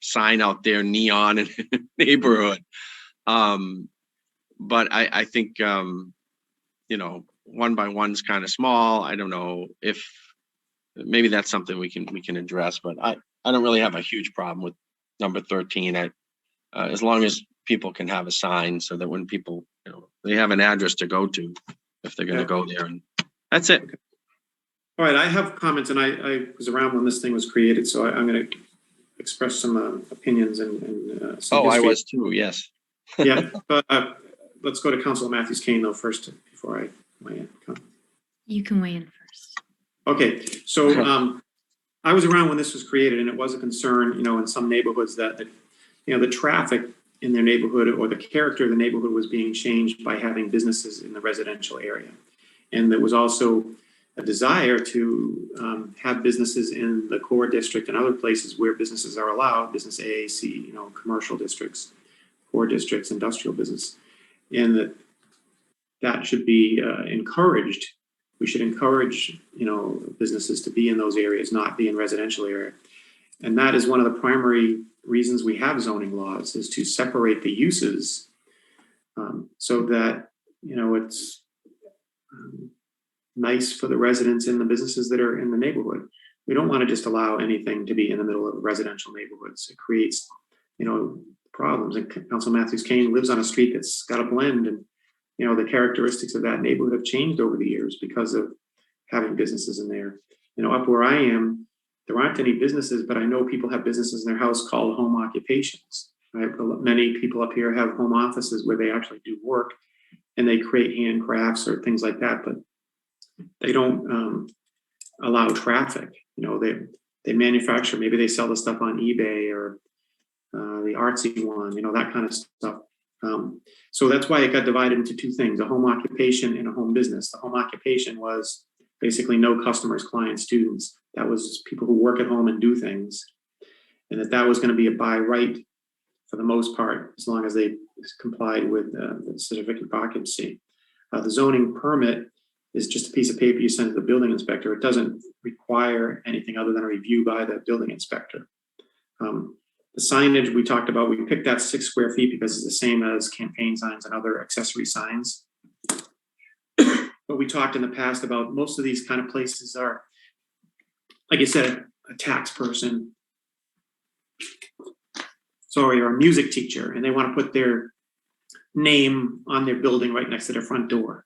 sign out there, neon in a neighborhood. But I think, you know, 1 by 1's kind of small. I don't know if maybe that's something we can address, but I don't really have a huge problem with number 13 as long as people can have a sign so that when people, you know, they have an address to go to if they're going to go there, and that's it. All right, I have comments, and I was around when this thing was created, so I'm going to express some opinions and some Oh, I history. was too. Yes. Yeah, but let's go to Councilor Matthews Kane though first before I weigh in. You can weigh in first. Okay, so I was around when this was created, and it was a concern, you know, in some neighborhoods that you know, the traffic in their neighborhood or the character of the neighborhood was being changed by having businesses in the residential area, and there was also a desire to have businesses in the core district and other places where businesses are allowed, business A, C, you know, commercial districts, core districts, industrial business, and that should be encouraged. We should encourage, you know, businesses to be in those areas, not be in residential area. And that is one of the primary reasons we have zoning laws, is to separate the uses so that, you know, it's nice for the residents and the businesses that are in the neighborhood. We don't want to just allow anything to be in the middle of residential neighborhoods. It creates, you know, problems. And Council Matthews Kane lives on a street that's got a blend, and you know, the characteristics of that neighborhood have changed over the years because of having businesses in there. You know, up where I am, there aren't any businesses, but I know people have businesses in their house called home occupations. Right? Many people up here have home offices where they actually do work and they create handcrafts or things like that, but they don't allow traffic. You know, they manufacture, maybe they sell the stuff on eBay or the artsy one, you know, that kind of stuff. So that's why it got divided into two things, a home occupation and a home business. The home occupation was basically no customers, clients, students. That was people who work at home and do things. And that was going to be a by right for the most part, as long as they complied with the certificate of occupancy. The zoning permit is just a piece of paper you send to the building inspector. It doesn't require anything other than a review by the building inspector. The signage we talked about, we picked that 6 square feet because it's the same as campaign signs and other accessory signs. But we talked in the past about most of these kind of places are, like I said, a tax person, or a music teacher, and they want to put their name on their building right next to their front door.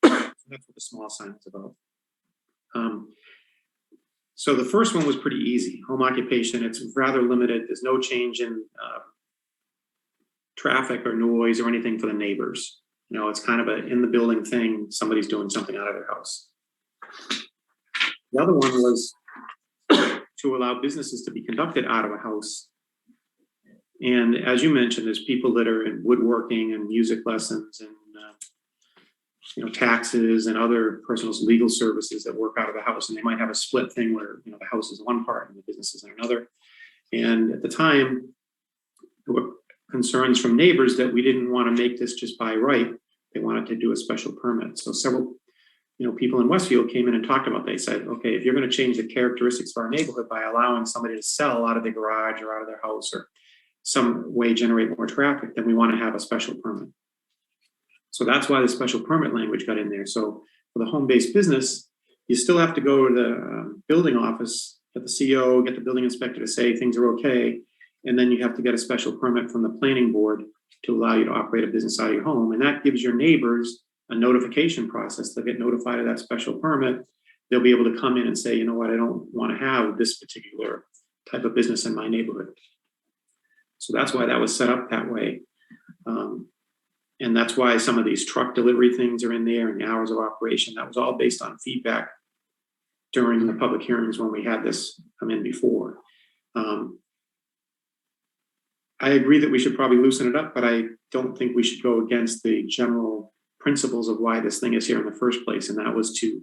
That's what the small sign is about. So the first one was pretty easy. Home occupation, it's rather limited. There's no change in traffic or noise or anything for the neighbors. You know, it's kind of a in the building thing. Somebody's doing something out of their house. The other one was to allow businesses to be conducted out of a house. And as you mentioned, there's people that are in woodworking and music lessons and you know, taxes and other personal legal services that work out of the house, and they might have a split thing where, you know, the house is one part and the business is another. And at the time, there were concerns from neighbors that we didn't want to make this just by right. They wanted to do a special permit. So several, you know, people in Westfield came in and talked about. They said, okay, if you're going to change the characteristics of our neighborhood by allowing somebody to sell out of their garage or out of their house or some way generate more traffic, then we want to have a special permit. So that's why the special permit language got in there. So for the home-based business, you still have to go to the building office, get the CO, get the building inspector to say things are okay, and then you have to get a special permit from the planning board to allow you to operate a business out of your home. And that gives your neighbors a notification process. They'll get notified of that special permit. They'll be able to come in and say, you know what, I don't want to have this particular type of business in my neighborhood. So that's why that was set up that way. And that's why some of these truck delivery things are in there and the hours of operation. That was all based on feedback during the public hearings when we had this come in before. I agree that we should probably loosen it up, but I don't think we should go against the general principles of why this thing is here in the first place. And that was to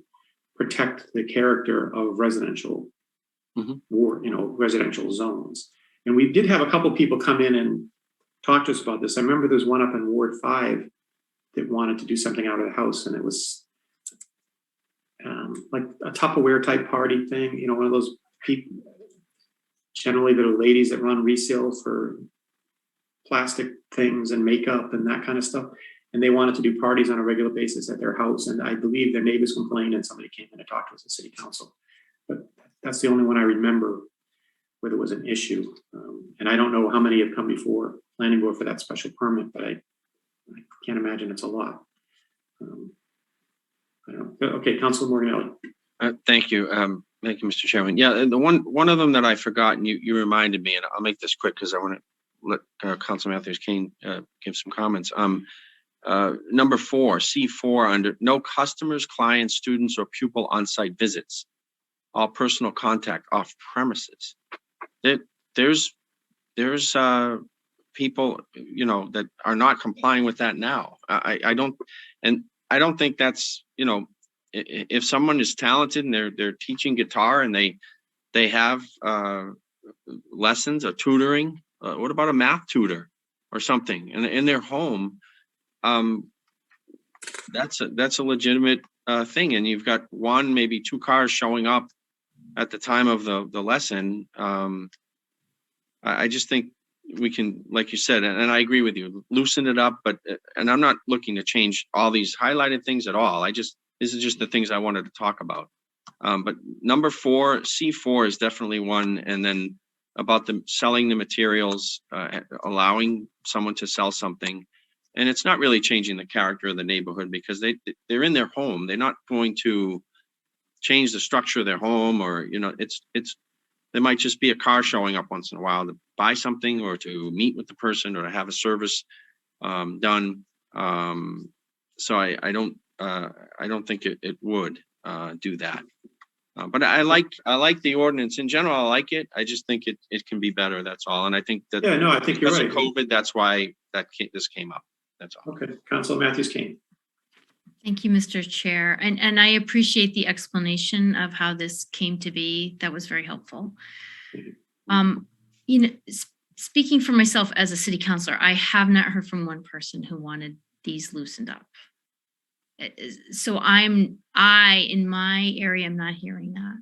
protect the character of residential residential zones. And we did have a couple people come in and talk to us about this. I remember there's one up in Ward 5 that wanted to do something out of the house, and it was like a Tupperware type party thing, you know, one of those people, generally that are ladies that run resale for plastic things and makeup and that kind of stuff. And they wanted to do parties on a regular basis at their house. And I believe their neighbors complained and somebody came in and talked to us at city council. But that's the only one I remember where there was an issue. And I don't know how many have come before planning board for that special permit, but I can't imagine it's a lot. I don't know. Okay, Councilor Morganelli. Thank you. Thank you, Mr. Chairman. Yeah, the one of them that I forgot, and you reminded me, and I'll make this quick because I want to let Councilor Matthews-Kane give some comments. Number 4, C4, under no customers, clients, students, or pupil on-site visits. All personal contact off premises. There's people, you know, that are not complying with that now. I don't think that's, you know, if someone is talented and they're teaching guitar and they have lessons or tutoring, what about a math tutor or something in their home? That's a legitimate thing. And you've got 1, maybe 2 cars showing up at the time of the lesson. I just think we can, like you said, and I agree with you, loosen it up. But and I'm not looking to change all these highlighted things at all. This is just the things I wanted to talk about. But number 4, C4 is definitely one. And then about the selling the materials, allowing someone to sell something. And it's not really changing the character of the neighborhood because they're in their home. They're not going to change the structure of their home, or, you know, there might just be a car showing up once in a while to buy something or to meet with the person or to have a service done. So I don't think it would do that. But I like the ordinance in general. I like it. I just think it can be better. That's all. And I think that I think you're because right. of COVID, that's why this came up. That's all. Okay, Councilor Matthews-Kane. Thank you, Mr. Chair. And I appreciate the explanation of how this came to be. That was very helpful. You know, speaking for myself as a city councilor, I have not heard from one person who wanted these loosened up. So in my area, I'm not hearing that.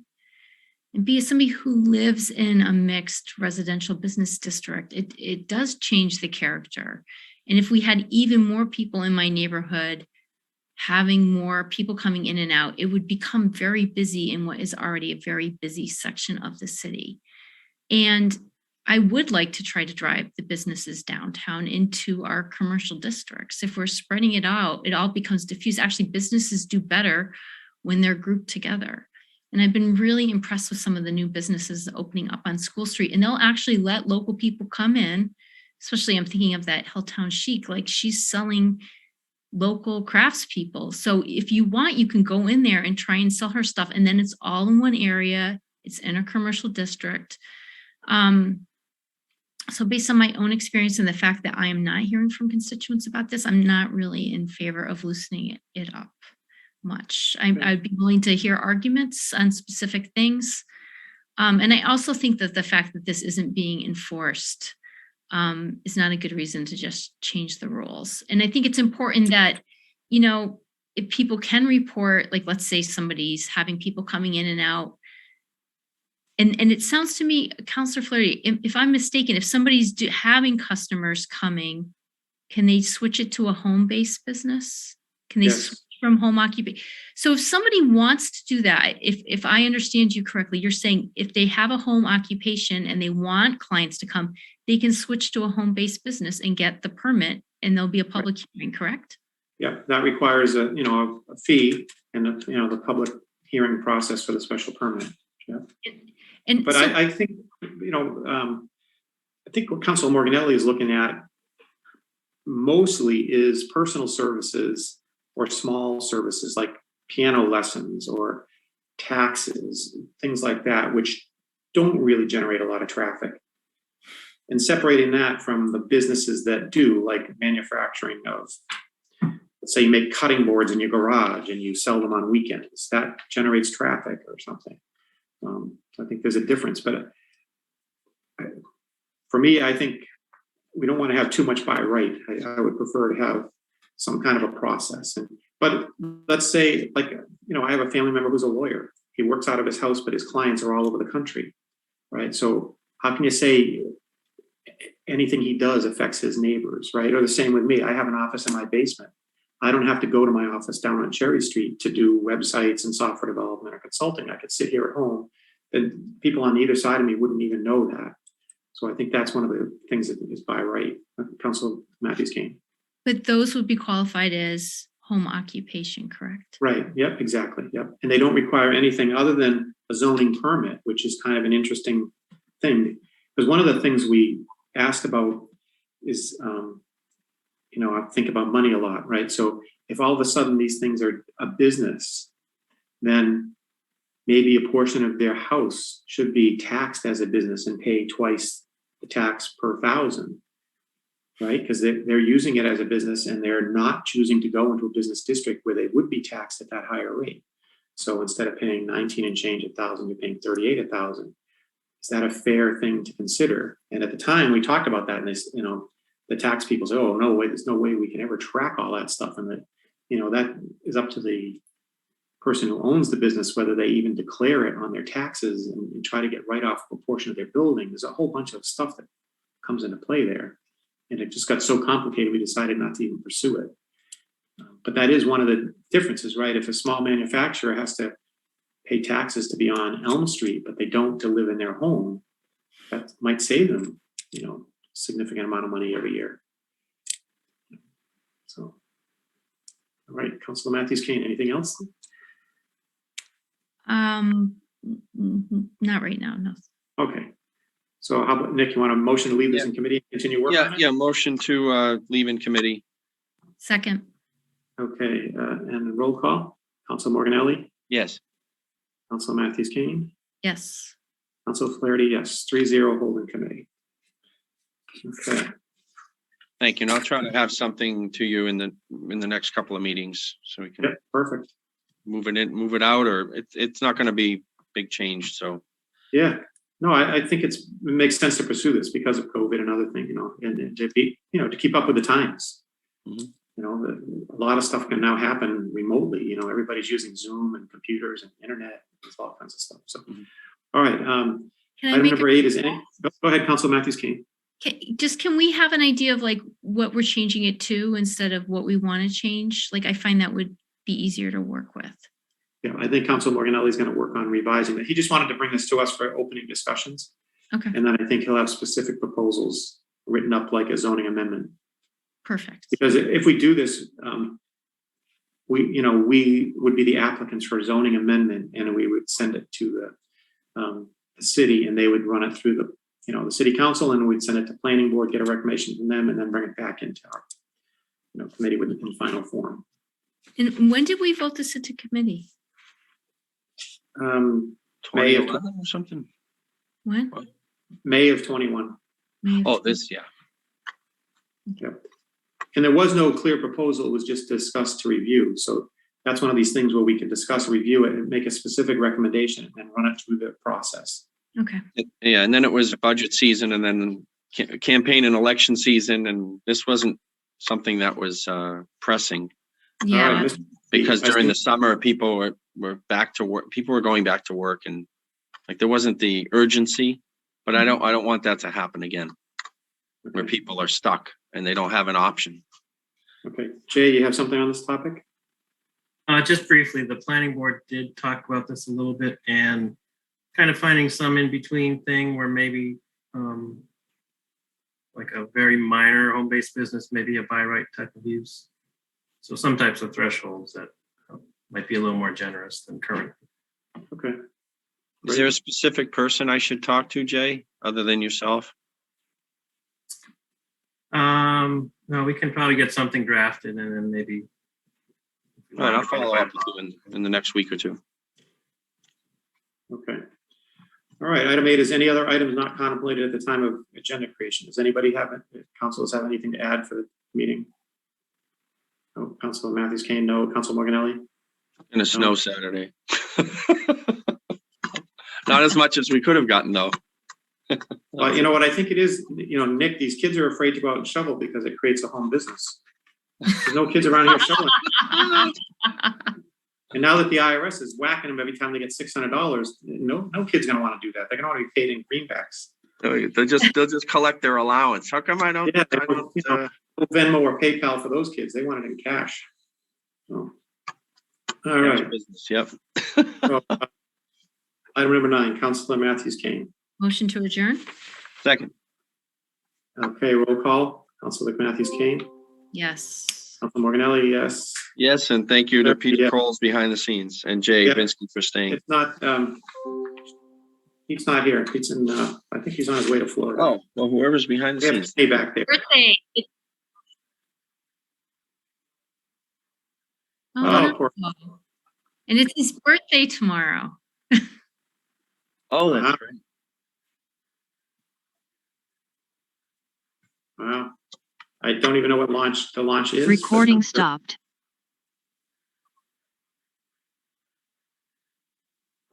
And be as somebody who lives in a mixed residential business district, it does change the character. And if we had even more people in my neighborhood having more people coming in and out, it would become very busy in what is already a very busy section of the city. And I would like to try to drive the businesses downtown into our commercial districts. If we're spreading it out, it all becomes diffused. Actually, businesses do better when they're grouped together. And I've been really impressed with some of the new businesses opening up on School Street, and they'll actually let local people come in. Especially I'm thinking of that Hilltown Chic, like she's selling local craftspeople. So if you want, you can go in there and try and sell her stuff. And then it's all in one area. It's in a commercial district. So based on my own experience and the fact that I am not hearing from constituents about this, I'm not really in favor of loosening it up much. I'd be willing to hear arguments on specific things. And I also think that the fact that this isn't being enforced is not a good reason to just change the rules. And I think it's important that, you know, if people can report, like, let's say somebody's having people coming in and out. And it sounds to me, Councilor Flaherty, if I'm mistaken, if somebody's having customers coming, can they switch it to a home-based business? Can they switch from home occupation? So if somebody wants to do that, if I understand you correctly, you're saying if they have a home occupation and they want clients to come, they can switch to a home-based business and get the permit, and there'll be a public hearing, correct? Yeah, that requires a fee and the public hearing process for the special permit. Yeah. But so, I think I think what Councilor Morganelli is looking at mostly is personal services or small services like piano lessons or taxes, things like that, which don't really generate a lot of traffic. And separating that from the businesses that do, like manufacturing of, let's say you make cutting boards in your garage and you sell them on weekends, that generates traffic or something. I think there's a difference, but for me, I think we don't want to have too much by right. I would prefer to have some kind of a process. But let's say, like, I have a family member who's a lawyer. he works out of his house, but his clients are all over the country, right? So how can you say anything he does affects his neighbors, right? Or the same with me. I have an office in my basement. I don't have to go to my office down on Cherry Street to do websites and software development or consulting. I could sit here at home, and people on either side of me wouldn't even know that. So I think that's one of the things that is by right. Council Matthews Kane. But those would be qualified as home occupation, correct? Right. Yep. Exactly. Yep. And they don't require anything other than a zoning permit, which is kind of an interesting thing. Because one of the things we asked about is, I think about money a lot, right? So if all of a sudden these things are a business, then maybe a portion of their house should be taxed as a business and pay twice the tax per 1,000, right? Because they're using it as a business and they're not choosing to go into a business district where they would be taxed at that higher rate. So instead of paying 19 and change 1,000, you're paying 38 1,000. Is that a fair thing to consider? And at the time we talked about that, and this, the tax people say, "Oh no way, there's no way we can ever track all that stuff," and that, that is up to the person who owns the business whether they even declare it on their taxes and try to get right off a portion of their building. There's a whole bunch of stuff that comes into play there, and it just got so complicated we decided not to even pursue it. But that is one of the differences, right? If a small manufacturer has to pay taxes to be on Elm Street, but they don't to live in their home, that might save them, significant amount of money every year. So, all right, Councilor Matthews Kane, anything else? Not right now, no. Okay. So how about, Nick, you want a motion to leave this in committee and continue work on it? Yeah, motion to leave in committee. Second, Okay, and roll call. Council Morganelli, Yes. Council Matthews Kane, yes. Council Flaherty, yes, 3-0 hold in committee. Okay, Thank you. And I'll try to have something to you in the next couple of meetings so we can yep, perfect. move it out, or it's not going to be big change. So Yeah, no, I think it makes sense to pursue this because of COVID and other things, and to be, to keep up with the times. Mhm. A lot of stuff can now happen remotely. Everybody's using Zoom and computers and internet. There's all kinds of stuff. So, all right. Can I Item make number 8 is any. Go ahead, Council Matthews Kane. can we have an idea of like what we're changing it to instead of what we want to change? Like I find that would be easier to work with. Yeah, I think Council Morganelli is going to work on revising it. He just wanted to bring this to us for opening discussions. Okay, And then I think he'll have specific proposals written up like a zoning amendment. perfect. Because if we do this, we would be the applicants for a zoning amendment, and we would send it to the city, and they would run it through the city council, and we'd send it to planning board, get a recommendation from them, and then bring it back into our committee in final form. And when did we vote this into committee? May of 2011 or something. When? May of 21. May of Oh, this, yeah. Yep. And there was no clear proposal. It was just discussed to review. So that's one of these things where we can discuss, review it, and make a specific recommendation, and then run it through the process. Okay. Yeah, and then it was budget season, and then campaign and election season, and this wasn't something that was pressing. Yeah. All right, Mr. Because I during see. the summer, people were back to work. People were going back to work, and like there wasn't the urgency. But I don't want that to happen again, where Okay. people are stuck and they don't have an option. Okay, Jay, you have something on this topic? Just briefly, the planning board did talk about this a little bit and kind of finding some in between thing where maybe like a very minor home-based business, maybe a by right type of use. So some types of thresholds that might be a little more generous than current. Okay. Is there a specific person I should talk to, Jay, other than yourself? No, we can probably get something drafted and then maybe. All right, I'll follow up with you in the next week or two. Okay. All right, item 8 is any other items not contemplated at the time of agenda creation. Does anybody councilors have anything to add for the meeting? No, Councilor Matthews Kane, no. Council Morganelli? In a snow Saturday. Not as much as we could have gotten, though. Well, you know what I think it is, Nick, these kids are afraid to go out and shovel because it creates a home business. There's no kids around here shoveling. And now that the IRS is whacking them every time they get $600, no kid's gonna want to do that. They're gonna want to be paid in greenbacks. They'll just collect their allowance. How come I don't? Yeah, I don't no Venmo or PayPal for those kids. They want it in cash. So, all cash right. business, yep. So, item number 9, Councilor Matthews Kane. Motion to adjourn? Second, Okay, roll call. Councilor Matthews Kane. Yes. Councilor Morganelli, yes. yes, and thank you to Peter Yeah. Kroll's behind the scenes and Jay Yeah. Vinsky for staying. It's not, he's not here. He's in, I think he's on his way to Florida. Oh, well, whoever's behind the We have to scenes. stay back there. Birthday. Oh, poor. wonderful. And it's his birthday tomorrow. Oh, Uh-huh. that's right. Wow. I don't even know what the launch is. Recording stopped.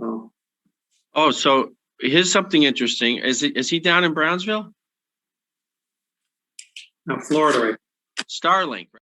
Oh, Oh, so here's something interesting. Is he down in Brownsville? no, Florida, right? Starlink, right?